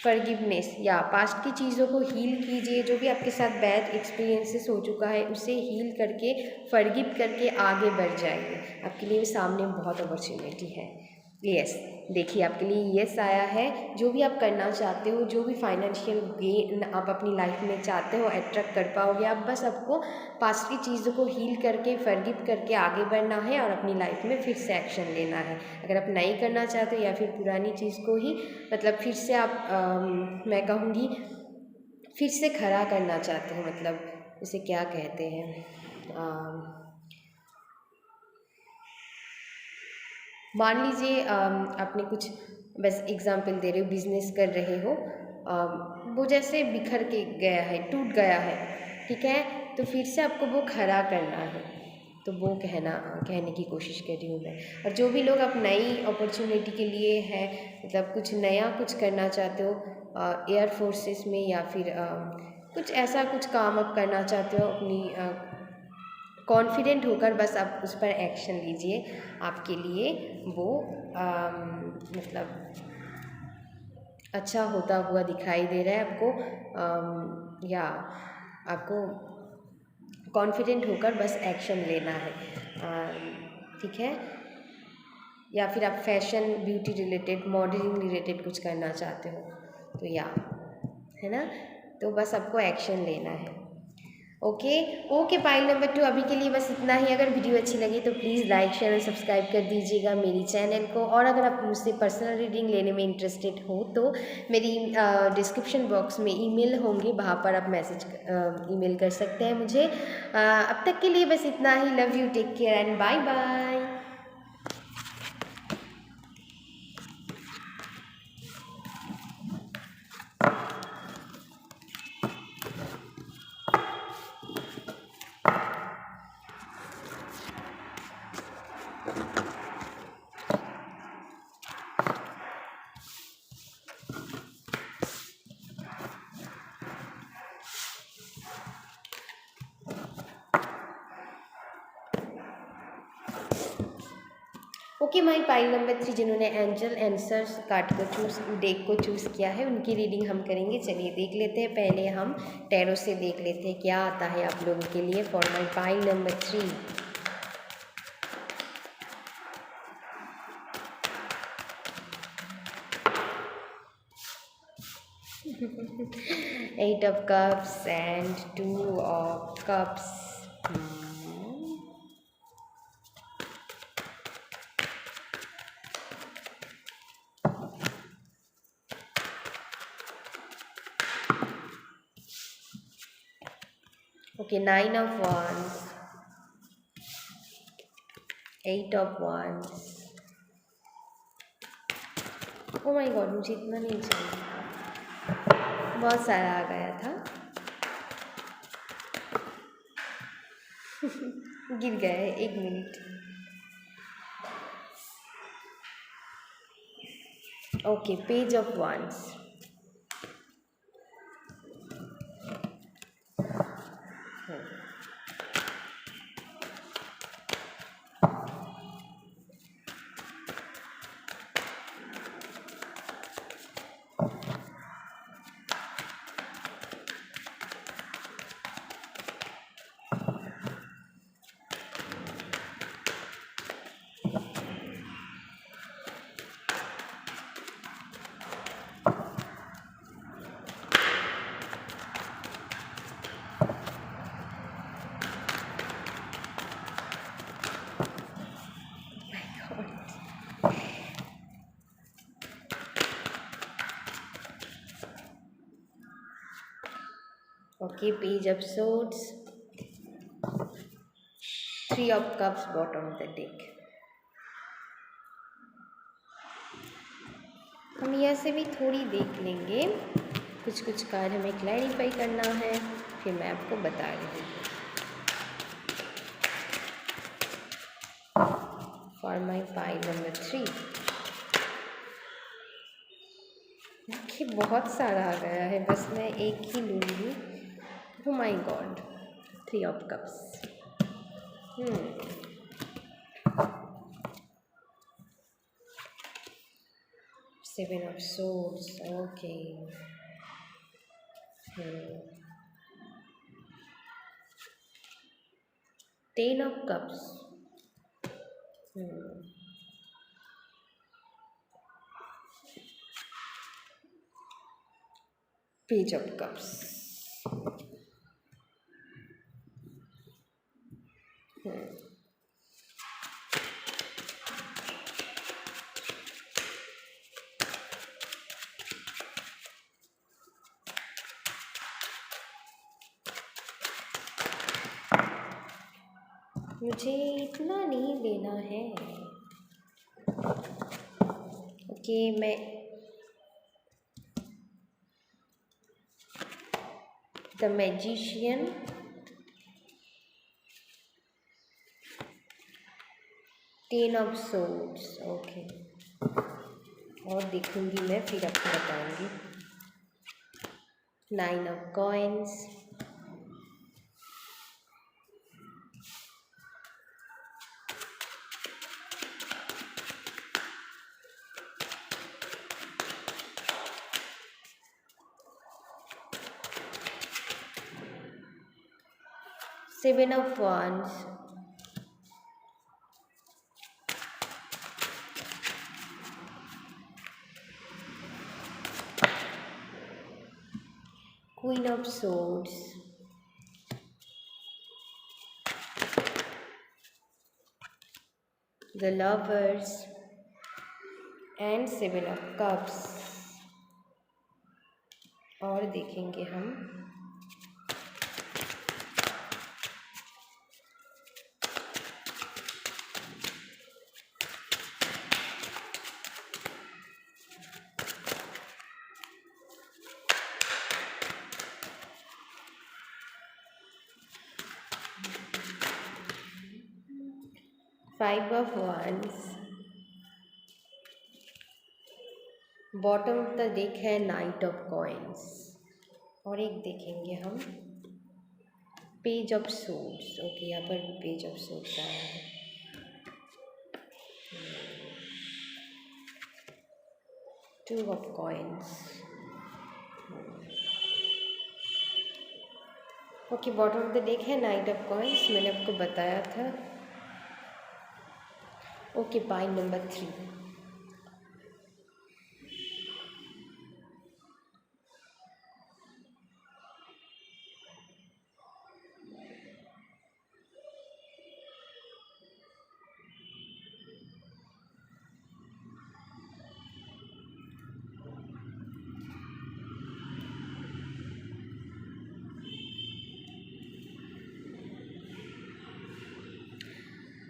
फॉरगिवनेस या पास्ट की चीज़ों को हील कीजिए। जो भी आपके साथ बैड एक्सपीरियंसेस हो चुका है उसे हील करके, फॉरगिव करके आगे बढ़ जाइए। आपके लिए सामने बहुत अपॉर्चुनिटी है। यस, देखिए आपके लिए यस आया है। जो भी आप करना चाहते हो, जो भी फाइनेंशियल गेन आप अपनी लाइफ में चाहते हो अट्रैक्ट कर पाओगे आप। बस आपको पास्ट की चीज़ों को हील करके, फॉरगिव करके आगे बढ़ना है और अपनी लाइफ में फिर से एक्शन लेना है। अगर आप नहीं करना चाहते या फिर पुरानी चीज़ को ही मतलब फिर से आप मैं कहूँगी फिर से खड़ा करना चाहते हो, मतलब उसे क्या कहते हैं, मान लीजिए आपने कुछ, बस एग्जांपल दे रहे हो, बिजनेस कर रहे हो, वो जैसे बिखर के गया है, टूट गया है, ठीक है, तो फिर से आपको वो खड़ा करना है। तो वो कहने की कोशिश कर रही हूँ मैं। और जो भी लोग आप नई अपॉर्चुनिटी के लिए है, मतलब कुछ नया कुछ करना चाहते हो एयर फोर्सेस में, या फिर कुछ ऐसा कुछ काम आप करना चाहते हो अपनी कॉन्फिडेंट होकर, बस आप उस पर एक्शन लीजिए। आपके लिए वो मतलब अच्छा होता हुआ दिखाई दे रहा है आपको, या आपको कॉन्फिडेंट होकर बस एक्शन लेना है, ठीक है। या फिर आप fashion, beauty related, modelling related कुछ करना चाहते हो तो या है ना, तो बस आपको एक्शन लेना है। ओके पाइल नंबर 2, अभी के लिए बस इतना ही। अगर वीडियो अच्छी लगी तो प्लीज़ लाइक शेयर और सब्सक्राइब कर दीजिएगा मेरी चैनल को। और अगर आप मुझसे पर्सनल रीडिंग लेने में इंटरेस्टेड हो तो मेरी डिस्क्रिप्शन बॉक्स में ईमेल होंगे, वहाँ पर आप मैसेज ईमेल कर सकते हैं मुझे। अब तक के लिए बस इतना ही। Love you, take care and bye bye. Okay my pile number 3, जिन्होंने एंजल आंसर्स कार्ड को डेक को चूज़ किया है, उनकी रीडिंग हम करेंगे। चलिए देख लेते हैं। पहले हम टैरो से देख लेते हैं क्या आता है आप लोगों के लिए for my pile number 3। Eight of Cups and Two of Cups. Okay, Nine of Wands, Eight of Wands. Oh my God, मुझे इतना नहीं चाहिए, बहुत सारा आ गया था। गिर गया है, 1 minute. Okay, page of wands. Okay, page of swords, 3 of cups, bottom of the deck. हम यहाँ से भी थोड़ी देख लेंगे, कुछ कार्ड हमें क्लैरिफाई करना है, फिर मैं आपको बता रही हूँ। फॉर माई पाइल नंबर 3, देखिए बहुत सारा आ गया है, बस मैं एक ही लूँगी। Oh my God, 3 of cups. Seven of Swords. Okay. Ten of Cups. Page of Cups. मुझे इतना नहीं लेना है। ओके, मैं the magician, ten of swords. Okay, और देखूंगी मैं, फिर आपको बताऊंगी। Nine of coins, seven of wands, Queen of Swords, the Lovers and Seven of Cups। और देखेंगे हम। Five of wands, bottom of the deck है नाइट ऑफ कॉइन्स। और एक देखेंगे हम, पेज ऑफ सोर्ड्स। ओके, यहाँ पर पेज ऑफ सोर्ड्स आया है। Two of coins. Okay, bottom of the deck है नाइट ऑफ कॉइन्स, मैंने आपको बताया था। Okay, pile number 3।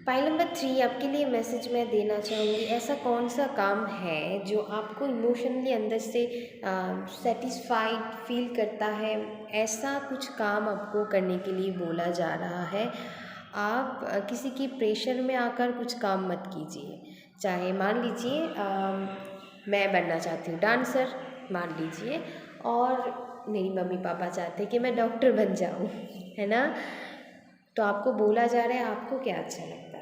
Pile number 3 आपके लिए मैसेज मैं देना चाहूँगी। ऐसा कौन सा काम है जो आपको इमोशनली अंदर से सेटिस्फाइड फील करता है? ऐसा कुछ काम आपको करने के लिए बोला जा रहा है। आप किसी की प्रेशर में आकर कुछ काम मत कीजिए। चाहे मान लीजिए मैं बनना चाहती हूँ डांसर, मान लीजिए, और मेरी मम्मी पापा चाहते हैं कि मैं डॉक्टर बन जाऊँ, है ना? तो आपको बोला जा रहा है, आपको क्या अच्छा लगता है?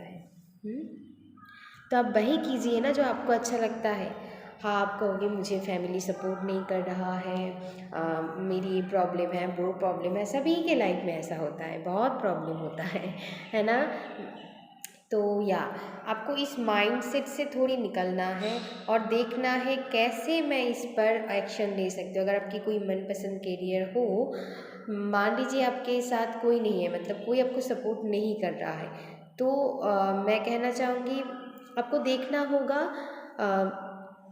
तो आप वही कीजिए ना जो आपको अच्छा लगता है। हाँ, आप कहोगे मुझे फैमिली सपोर्ट नहीं कर रहा है, मेरी ये प्रॉब्लम है, वो प्रॉब्लम है। सभी के लाइफ में ऐसा होता है, बहुत प्रॉब्लम होता है ना? तो या आपको इस माइंडसेट से थोड़ी निकलना है और देखना है कैसे मैं इस पर एक्शन ले सकती हूँ। अगर आपकी कोई मनपसंद करियर हो, मान लीजिए आपके साथ कोई नहीं है, मतलब कोई आपको सपोर्ट नहीं कर रहा है, तो मैं कहना चाहूँगी आपको देखना होगा।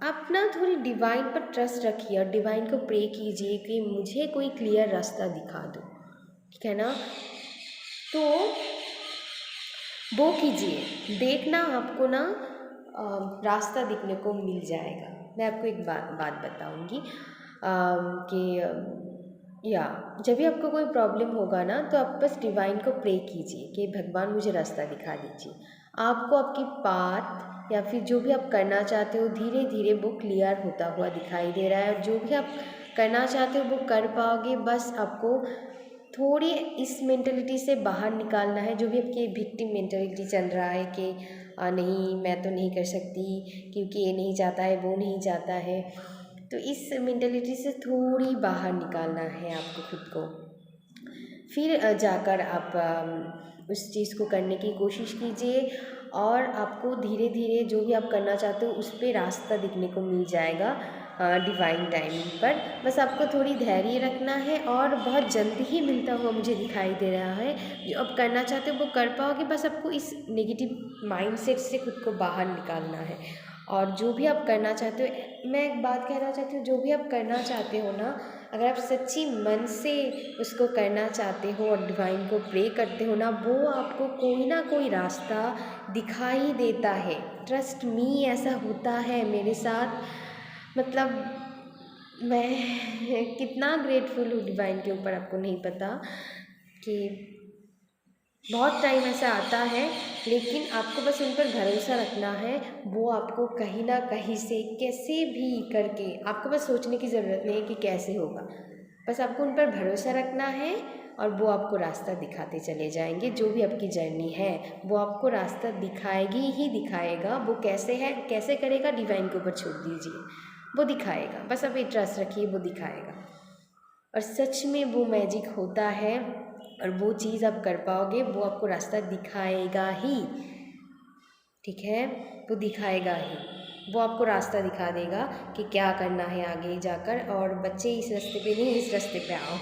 आप ना थोड़ी डिवाइन पर ट्रस्ट रखिए और डिवाइन को प्रे कीजिए कि मुझे कोई क्लियर रास्ता दिखा दो, ठीक है ना? तो वो कीजिए, देखना आपको ना रास्ता दिखने को मिल जाएगा। मैं आपको एक बात बताऊंगी कि या जब भी आपको कोई प्रॉब्लम होगा ना, तो आप बस डिवाइन को प्रे कीजिए कि भगवान मुझे रास्ता दिखा दीजिए। आपको आपकी पाथ या फिर जो भी आप करना चाहते हो, धीरे धीरे वो क्लियर होता हुआ दिखाई दे रहा है। और जो भी आप करना चाहते हो वो कर पाओगे। बस आपको थोड़ी इस मेंटलिटी से बाहर निकालना है, जो भी आपकी विक्टिम मेंटलिटी चल रहा है कि नहीं मैं तो नहीं कर सकती क्योंकि ये नहीं चाहता है, वो नहीं चाहता है। तो इस मेंटालिटी से थोड़ी बाहर निकालना है आपको खुद को। फिर जाकर आप उस चीज़ को करने की कोशिश कीजिए और आपको धीरे धीरे जो भी आप करना चाहते हो उस पे रास्ता दिखने को मिल जाएगा डिवाइन टाइमिंग पर। बस आपको थोड़ी धैर्य रखना है और बहुत जल्दी ही मिलता हुआ मुझे दिखाई दे रहा है। जो आप करना चाहते हो वो कर पाओगे, बस आपको इस नेगेटिव माइंडसेट से खुद को बाहर निकालना है। और जो भी आप करना चाहते हो, मैं एक बात कहना चाहती हूँ, जो भी आप करना चाहते हो ना, अगर आप सच्ची मन से उसको करना चाहते हो और डिवाइन को प्रे करते हो ना, वो आपको कोई ना कोई रास्ता दिखाई देता है। ट्रस्ट मी, ऐसा होता है मेरे साथ। मतलब मैं कितना ग्रेटफुल हूँ डिवाइन के ऊपर, आपको नहीं पता। कि बहुत टाइम ऐसा आता है, लेकिन आपको बस उन पर भरोसा रखना है। वो आपको कहीं ना कहीं से कैसे भी करके, आपको बस सोचने की ज़रूरत नहीं है कि कैसे होगा, बस आपको उन पर भरोसा रखना है और वो आपको रास्ता दिखाते चले जाएंगे। जो भी आपकी जर्नी है वो आपको रास्ता दिखाएगी ही दिखाएगा। वो कैसे है, कैसे करेगा, डिवाइन के ऊपर छोड़ दीजिए, वो दिखाएगा। बस आप ये ट्रस्ट रखिए, वो दिखाएगा। और सच में वो मैजिक होता है और वो चीज़ आप कर पाओगे, वो आपको रास्ता दिखाएगा ही। ठीक है, वो दिखाएगा ही, वो आपको रास्ता दिखा देगा कि क्या करना है आगे जाकर। और बच्चे इस रास्ते पे नहीं, इस रास्ते पे आओ,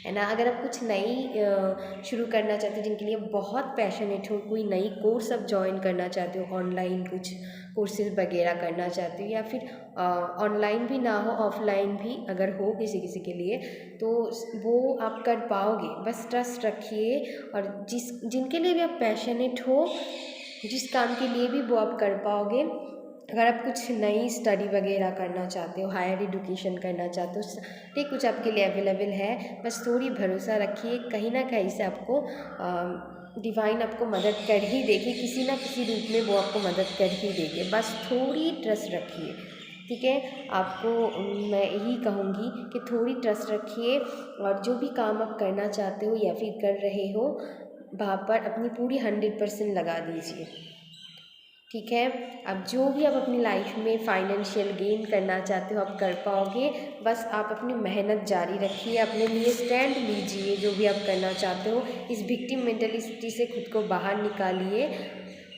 है ना। अगर आप कुछ नई शुरू करना चाहते हो, जिनके लिए बहुत पैशनेट हो, कोई नई कोर्स आप ज्वाइन करना चाहते हो, ऑनलाइन कुछ कोर्सेज वगैरह करना चाहते हो, या फिर ऑनलाइन भी ना हो ऑफलाइन भी अगर हो किसी किसी के लिए, तो वो आप कर पाओगे। बस ट्रस्ट रखिए और जिनके लिए भी आप पैशनेट हो, जिस काम के लिए भी, वो आप कर पाओगे। अगर आप कुछ नई स्टडी वगैरह करना चाहते हो, हायर एजुकेशन करना चाहते हो, ठीक कुछ आपके लिए अवेलेबल है, बस थोड़ी भरोसा रखिए, कहीं ना कहीं से आपको डिवाइन आपको मदद कर ही देगी, किसी ना किसी रूप में वो आपको मदद कर ही देगी। बस थोड़ी ट्रस्ट रखिए, ठीक है। आपको मैं यही कहूँगी कि थोड़ी ट्रस्ट रखिए और जो भी काम आप करना चाहते हो या फिर कर रहे हो, वहाँ पर अपनी पूरी 100% लगा दीजिए। ठीक है, अब जो भी आप अपनी लाइफ में फाइनेंशियल गेन करना चाहते हो आप कर पाओगे। बस आप अपनी मेहनत जारी रखिए, अपने लिए स्टैंड लीजिए, जो भी आप करना चाहते हो। इस विक्टिम मेंटालिटी से खुद को बाहर निकालिए।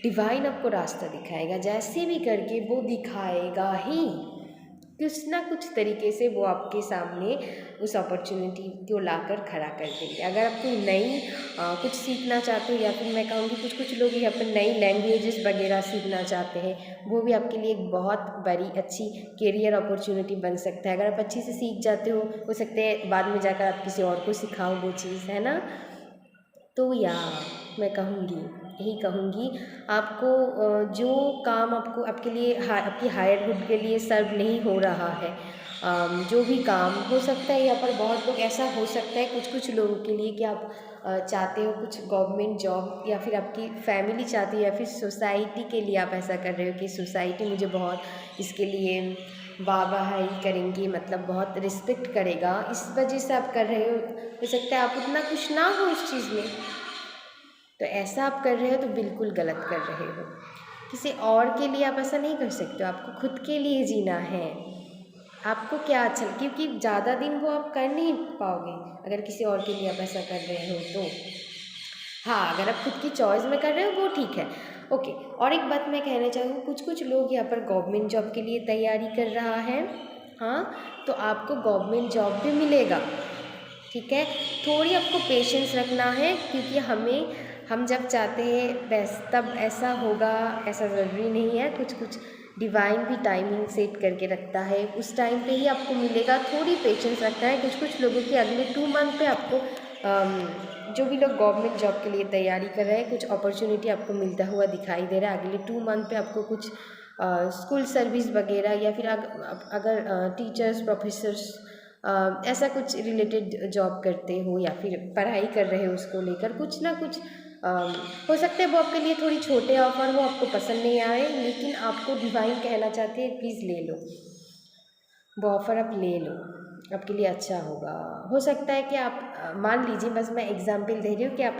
डिवाइन आपको रास्ता दिखाएगा, जैसे भी करके वो दिखाएगा ही। कुछ ना कुछ तरीके से वो आपके सामने उस अपॉर्चुनिटी को लाकर खड़ा कर देंगे। अगर आप कोई नई कुछ सीखना चाहते हो, या फिर मैं कहूँगी कुछ लोग यहाँ पर नई लैंग्वेजेस वगैरह सीखना चाहते हैं, वो भी आपके लिए एक बहुत बड़ी अच्छी करियर अपॉर्चुनिटी बन सकता है। अगर आप अच्छी से सीख जाते हो सकता है बाद में जाकर आप किसी और को सिखाओ वो चीज़, है ना। तो मैं कहूँगी, यही कहूँगी आपको, जो काम आपको आपके लिए आपकी हायरहुड के लिए सर्व नहीं हो रहा है, जो भी काम हो सकता है, यहाँ पर बहुत लोग ऐसा हो सकता है कुछ लोगों के लिए कि आप चाहते हो कुछ गवर्नमेंट जॉब, या फिर आपकी फैमिली चाहती है, या फिर सोसाइटी के लिए आप ऐसा कर रहे हो कि सोसाइटी मुझे बहुत इसके लिए वाहवाही करेंगी, मतलब बहुत रिस्पेक्ट करेगा, इस वजह से आप कर रहे हो सकता है आप उतना खुश ना हो उस चीज़ में। तो ऐसा आप कर रहे हो तो बिल्कुल गलत कर रहे हो। किसी और के लिए आप ऐसा नहीं कर सकते हो, आपको खुद के लिए जीना है। आपको क्या अच्छा, क्योंकि ज़्यादा दिन वो आप कर नहीं पाओगे अगर किसी और के लिए आप ऐसा कर रहे हो तो। हाँ, अगर आप खुद की चॉइस में कर रहे हो वो ठीक है, ओके। और एक बात मैं कहना चाहूँ, कुछ लोग यहाँ पर गवर्नमेंट जॉब के लिए तैयारी कर रहा है, हाँ, तो आपको गवर्नमेंट जॉब भी मिलेगा। ठीक है, थोड़ी आपको पेशेंस रखना है, क्योंकि हम जब चाहते हैं बस तब ऐसा होगा, ऐसा ज़रूरी नहीं है। कुछ डिवाइन भी टाइमिंग सेट करके रखता है, उस टाइम पे ही आपको मिलेगा। थोड़ी पेशेंस रखना है। कुछ लोगों के अगले 2 मंथ पे आपको जो भी लोग गवर्नमेंट जॉब के लिए तैयारी कर रहे हैं, कुछ अपॉर्चुनिटी आपको मिलता हुआ दिखाई दे रहा है। अगले 2 मंथ पे आपको कुछ स्कूल सर्विस वगैरह, या फिर अगर टीचर्स प्रोफेसर्स ऐसा कुछ रिलेटेड जॉब करते हो, या फिर पढ़ाई कर रहे हो उसको लेकर, कुछ ना कुछ हो सकता है वो आपके लिए थोड़ी छोटे ऑफर हो, आपको पसंद नहीं आए, लेकिन आपको डिवाइन कहना चाहते हैं प्लीज़ ले लो, वो ऑफ़र आप ले लो, आपके लिए अच्छा होगा। हो सकता है कि आप मान लीजिए, बस मैं एग्जांपल दे रही हूँ कि आप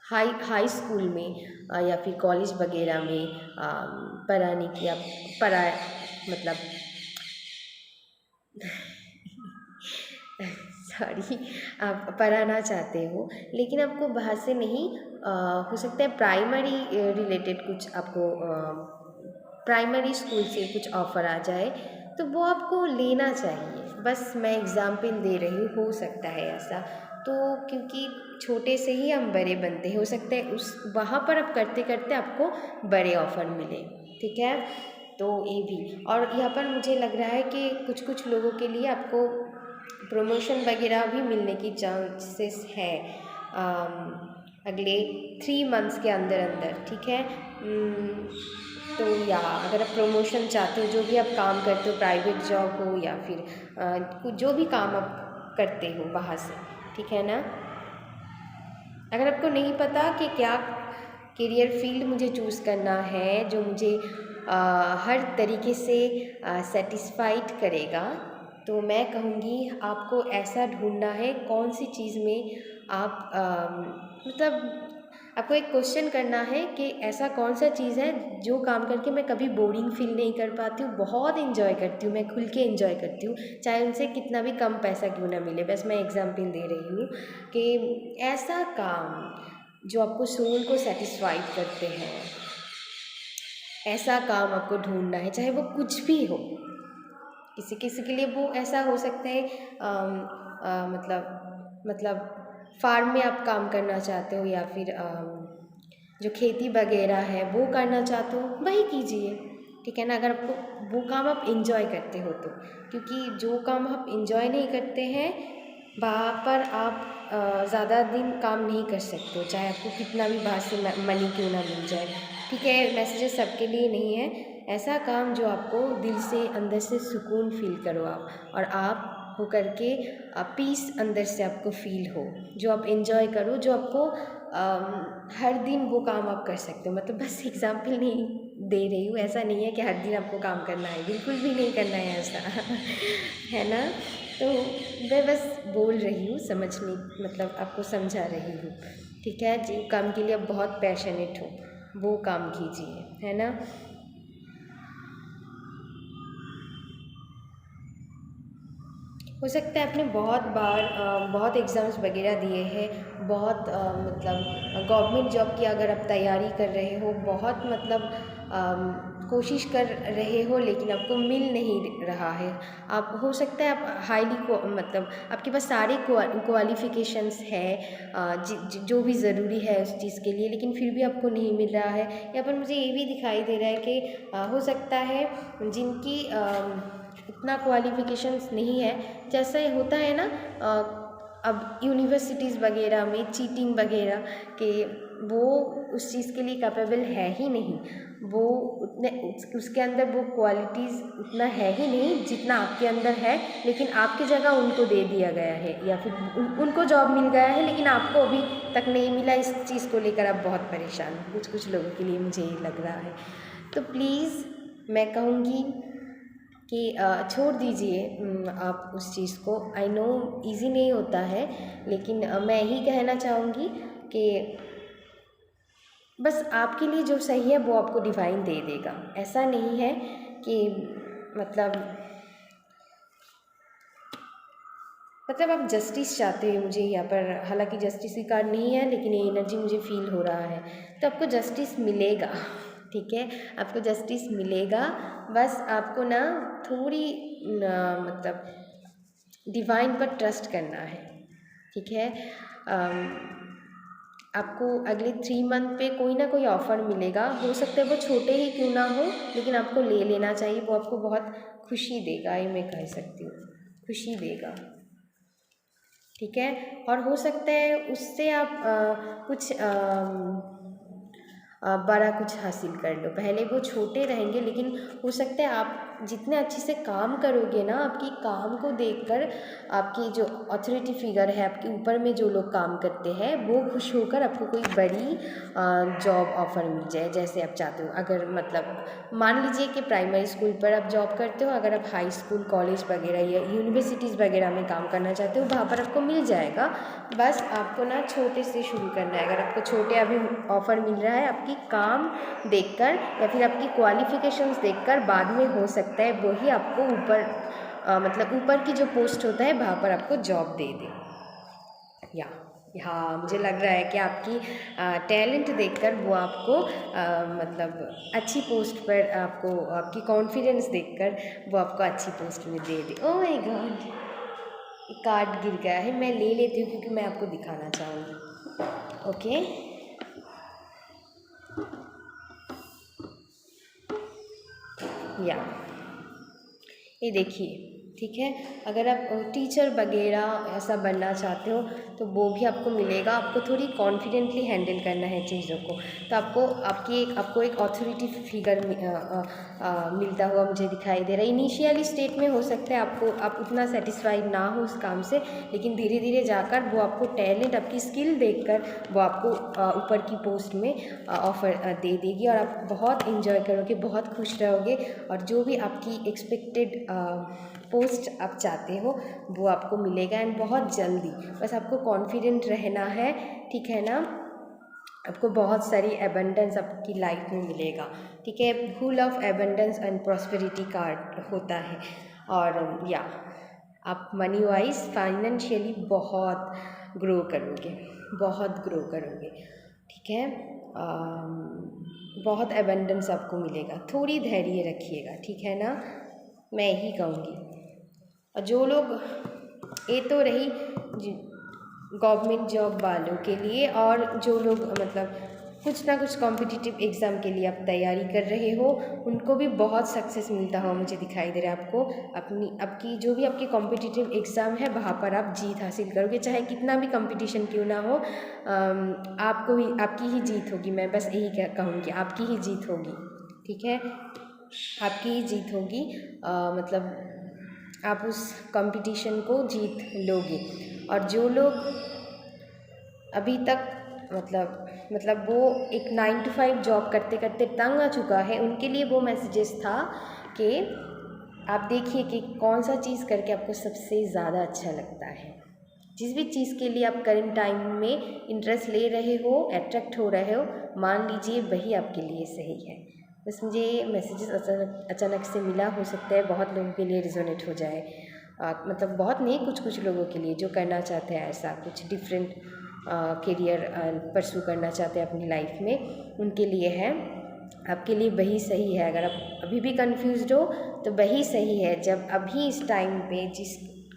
हाई हाई स्कूल में या फिर कॉलेज वगैरह में पढ़ाने की आप पढ़ा मतलब सॉरी, आप पढ़ाना चाहते हो, लेकिन आपको बाहर से नहीं हो सकता है प्राइमरी रिलेटेड कुछ आपको प्राइमरी स्कूल से कुछ ऑफ़र आ जाए, तो वो आपको लेना चाहिए। बस मैं एग्ज़ाम्पल दे रही हूँ, हो सकता है ऐसा। तो क्योंकि छोटे से ही हम बड़े बनते हैं, हो सकता है उस वहाँ पर आप करते-करते आपको बड़े ऑफ़र मिले, ठीक है? तो ये भी, और यहाँ पर मुझे लग रहा है कि कुछ-कुछ लोगों के लिए आपको प्रमोशन वगैरह भी मिलने की चांसेस है अगले 3 मंथ्स के अंदर, ठीक है? तो या अगर आप प्रमोशन चाहते हो, जो भी आप काम करते हो, प्राइवेट जॉब हो या फिर जो भी काम आप करते हो बाहर से, ठीक है ना? अगर आपको नहीं पता कि क्या करियर फील्ड मुझे चूज़ करना है जो मुझे हर तरीके से सेटिस्फाइड करेगा, तो मैं कहूँगी आपको ऐसा ढूंढना है कौन सी चीज़ में आप मतलब आपको एक क्वेश्चन करना है कि ऐसा कौन सा चीज़ है जो काम करके मैं कभी बोरिंग फील नहीं कर पाती हूँ, बहुत इन्जॉय करती हूँ, मैं खुल के इन्जॉय करती हूँ, चाहे उनसे कितना भी कम पैसा क्यों ना मिले। बस मैं एग्जांपल दे रही हूँ कि ऐसा काम जो आपको सोल को सेटिस्फाइड करते हैं, ऐसा काम आपको ढूंढना है, चाहे वो कुछ भी हो। किसी किसी के लिए वो ऐसा हो सकता है मतलब फार्म में आप काम करना चाहते हो या फिर जो खेती वगैरह है वो करना चाहते हो, वही कीजिए, ठीक है ना? अगर आपको वो काम आप इंजॉय करते हो तो, क्योंकि जो काम आप इंजॉय नहीं करते हैं वहाँ पर आप ज़्यादा दिन काम नहीं कर सकते हो, चाहे आपको कितना भी बाहर से मनी क्यों ना मिल जाए, ठीक है? मैसेजेस सबके लिए नहीं है। ऐसा काम जो आपको दिल से अंदर से सुकून फील करो आप, और आप हो करके पीस अंदर से आपको फील हो, जो आप एंजॉय करो, जो आपको हर दिन वो काम आप कर सकते हो। मतलब बस एग्जांपल नहीं दे रही हूँ, ऐसा नहीं है कि हर दिन आपको काम करना है, बिल्कुल भी नहीं करना है ऐसा है ना? तो मैं बस बोल रही हूँ, समझने मतलब आपको समझा रही हूँ, ठीक है? जो काम के लिए आप बहुत पैशनेट हो वो काम कीजिए, है ना? हो सकता है आपने बहुत बार बहुत एग्ज़ाम्स वगैरह दिए हैं, बहुत मतलब गवर्नमेंट जॉब की अगर आप तैयारी कर रहे हो, बहुत मतलब कोशिश कर रहे हो, लेकिन आपको मिल नहीं रहा है। आप हो सकता है आप हाईली को मतलब आपके पास सारे क्वालिफ़िकेशंस है जो भी ज़रूरी है उस चीज़ के लिए, लेकिन फिर भी आपको नहीं मिल रहा है। यहाँ पर मुझे ये भी दिखाई दे रहा है कि हो सकता है जिनकी इतना क्वालिफ़िकेशंस नहीं है, जैसे होता है ना अब यूनिवर्सिटीज़ वगैरह में चीटिंग वगैरह के, वो उस चीज़ के लिए कैपेबल है ही नहीं, वो उतने उसके अंदर वो क्वालिटीज़ उतना है ही नहीं जितना आपके अंदर है, लेकिन आपकी जगह उनको दे दिया गया है, या फिर उनको जॉब मिल गया है लेकिन आपको अभी तक नहीं मिला। इस चीज़ को लेकर आप बहुत परेशान हो, कुछ कुछ लोगों के लिए मुझे ये लग रहा है। तो प्लीज़ मैं कहूँगी कि छोड़ दीजिए आप उस चीज़ को। आई नो इजी नहीं होता है, लेकिन मैं यही कहना चाहूँगी कि बस आपके लिए जो सही है वो आपको डिवाइन दे देगा। ऐसा नहीं है कि मतलब आप जस्टिस चाहते हो मुझे यहाँ पर, हालांकि जस्टिस की कार्ड नहीं है लेकिन ये एनर्जी मुझे फील हो रहा है, तो आपको जस्टिस मिलेगा, ठीक है? आपको जस्टिस मिलेगा। बस आपको ना थोड़ी मतलब डिवाइन पर ट्रस्ट करना है, ठीक है? आपको अगले 3 मंथ पे कोई ना कोई ऑफ़र मिलेगा, हो सकता है वो छोटे ही क्यों ना हो, लेकिन आपको ले लेना चाहिए। वो आपको बहुत खुशी देगा, ये मैं कह सकती हूँ, खुशी देगा, ठीक है? और हो सकता है उससे आप कुछ बड़ा कुछ हासिल कर लो। पहले वो छोटे रहेंगे, लेकिन हो सकता है आप जितने अच्छे से काम करोगे ना, आपकी काम को देखकर आपकी जो अथॉरिटी फिगर है, आपके ऊपर में जो लोग काम करते हैं, वो खुश होकर आपको कोई बड़ी जॉब ऑफ़र मिल जाए जैसे आप चाहते हो। अगर मतलब मान लीजिए कि प्राइमरी स्कूल पर आप जॉब करते हो, अगर आप हाई स्कूल, कॉलेज वगैरह या यूनिवर्सिटीज़ वगैरह में काम करना चाहते हो, वहाँ पर आपको मिल जाएगा। बस आपको ना छोटे से शुरू करना है। अगर आपको छोटे अभी ऑफ़र मिल रहा है, आपकी काम देखकर या फिर आपकी क्वालिफ़िकेशंस देखकर बाद में हो सकता है वही आपको ऊपर मतलब ऊपर की जो पोस्ट होता है वहाँ पर आपको जॉब दे दे। या हाँ, मुझे लग रहा है कि आपकी टैलेंट देखकर वो आपको मतलब अच्छी पोस्ट पर आपको, आपकी कॉन्फिडेंस देखकर वो आपको अच्छी पोस्ट में दे दे। ओह माय गॉड, कार्ड गिर गया है, मैं ले लेती हूँ क्योंकि मैं आपको दिखाना चाहूँगी। ओके, या ये देखिए, ठीक है। अगर आप टीचर वगैरह ऐसा बनना चाहते हो तो वो भी आपको मिलेगा। आपको थोड़ी कॉन्फिडेंटली हैंडल करना है चीज़ों को, तो आपको एक अथॉरिटी फिगर मिलता हुआ मुझे दिखाई दे रहा है। इनिशियली स्टेट में हो सकता है आप उतना सेटिस्फाइड ना हो उस काम से, लेकिन धीरे धीरे जाकर वो आपको टैलेंट, आपकी स्किल देखकर वो आपको ऊपर की पोस्ट में ऑफ़र दे देगी और आप बहुत इंजॉय करोगे, बहुत खुश रहोगे और जो भी आपकी एक्सपेक्टेड पोस्ट आप चाहते हो वो आपको मिलेगा एंड बहुत जल्दी। बस आपको कॉन्फिडेंट रहना है, ठीक है ना। आपको बहुत सारी एबंडेंस आपकी लाइफ में मिलेगा, ठीक है। Full of abundance and prosperity card होता है। और या आप मनी वाइज फाइनेंशियली बहुत ग्रो करोगे, बहुत ग्रो करोगे, ठीक है। बहुत एबंडेंस आपको मिलेगा। थोड़ी धैर्य रखिएगा, ठीक है ना, मैं यही कहूँगी। और जो लोग, ये तो रही गवर्नमेंट जॉब वालों के लिए, और जो लोग मतलब कुछ ना कुछ कॉम्पिटिटिव एग्ज़ाम के लिए आप तैयारी कर रहे हो, उनको भी बहुत सक्सेस मिलता हुआ मुझे दिखाई दे रहा है। आपको आपकी जो भी आपकी कॉम्पिटिटिव एग्ज़ाम है वहाँ पर आप जीत हासिल करोगे, चाहे कितना भी कंपटीशन क्यों ना हो। आपकी ही जीत होगी। मैं बस यही कहूँगी, आपकी ही जीत होगी, ठीक है, आपकी ही जीत होगी। मतलब आप उस कंपटीशन को जीत लोगे। और जो लोग अभी तक मतलब वो एक 9 to 5 जॉब करते करते तंग आ चुका है, उनके लिए वो मैसेजेस था कि आप देखिए कि कौन सा चीज़ करके आपको सबसे ज़्यादा अच्छा लगता है। जिस भी चीज़ के लिए आप करंट टाइम में इंटरेस्ट ले रहे हो, अट्रैक्ट हो रहे हो, मान लीजिए वही आपके लिए सही है। बस मुझे ये मैसेजेस अचानक से मिला, हो सकता है बहुत लोगों के लिए रिजोनेट हो जाए। मतलब बहुत नहीं, कुछ लोगों के लिए जो करना चाहते हैं ऐसा कुछ डिफरेंट करियर परस्यू करना चाहते हैं अपनी लाइफ में, उनके लिए है। आपके लिए वही सही है। अगर आप अभी भी कंफ्यूज्ड हो तो वही सही है। जब अभी इस टाइम पे जिस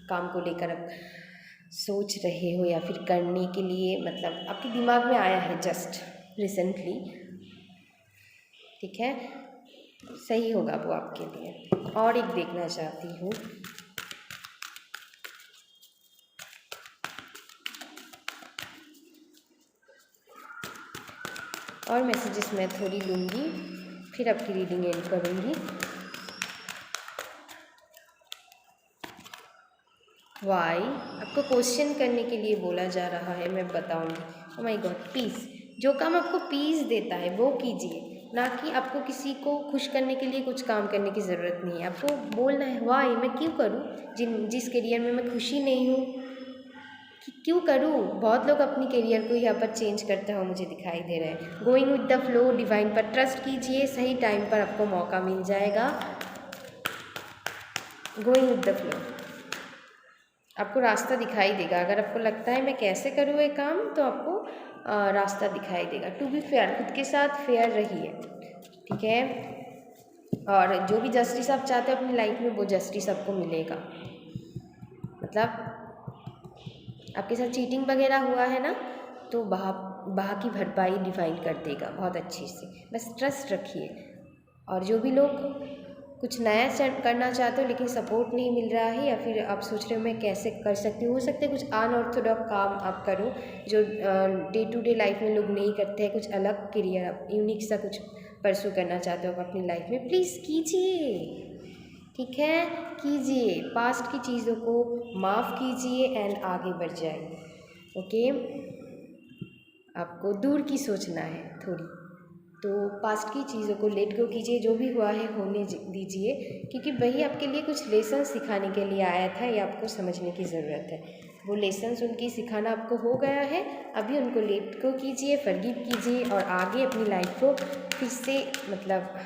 काम को लेकर आप सोच रहे हो या फिर करने के लिए मतलब आपके दिमाग में आया है जस्ट रिसेंटली, ठीक है, सही होगा वो आपके लिए। और एक देखना चाहती हूँ, और मैसेजेस मैं थोड़ी लूँगी, फिर आपकी रीडिंग एंड करूँगी। वाई आपको क्वेश्चन करने के लिए बोला जा रहा है, मैं बताऊँगी। Oh my God, peace. जो काम आपको पीस देता है वो कीजिए, ना कि आपको किसी को खुश करने के लिए कुछ काम करने की ज़रूरत नहीं है। आपको बोलना है वाई, मैं क्यों करूँ जिस करियर में मैं खुशी नहीं हूँ, क्यों करूँ। बहुत लोग अपनी करियर को यहाँ पर चेंज करते हुए मुझे दिखाई दे रहे हैं। Going with the flow, divine पर ट्रस्ट कीजिए, सही टाइम पर आपको मौका मिल जाएगा। गोइंग विद द फ्लो, आपको रास्ता दिखाई देगा। अगर आपको लगता है मैं कैसे करूँ ये काम, तो आपको रास्ता दिखाई देगा। टू बी फेयर, खुद के साथ फेयर रहिए, ठीक है। और जो भी जस्टिस आप चाहते हो अपनी लाइफ में, वो जस्टिस आपको मिलेगा। मतलब आपके साथ चीटिंग वगैरह हुआ है ना, तो वहाँ की भरपाई डिवाइन कर देगा बहुत अच्छे से। बस ट्रस्ट रखिए। और जो भी लोग कुछ नया करना चाहते हो लेकिन सपोर्ट नहीं मिल रहा है, या फिर आप सोच रहे हो मैं कैसे कर सकती हूँ, हो सकता है कुछ अनऑर्थोडॉक्स काम आप करो जो डे टू डे लाइफ में लोग नहीं करते हैं। कुछ अलग करियर, यूनिक सा कुछ परस्यू करना चाहते हो आप अपनी लाइफ में, प्लीज़ कीजिए। ठीक है, कीजिए, पास्ट की चीज़ों को माफ़ कीजिए एंड आगे बढ़ जाइए। ओके, आपको दूर की सोचना है थोड़ी, तो पास्ट की चीज़ों को लेट गो कीजिए, जो भी हुआ है होने दीजिए, क्योंकि वही आपके लिए कुछ लेसन सिखाने के लिए आया था, ये आपको समझने की ज़रूरत है। वो लेसन्स उनकी सिखाना आपको हो गया है, अभी उनको लेट गो कीजिए, फॉरगिव कीजिए और आगे अपनी लाइफ को फिर से मतलब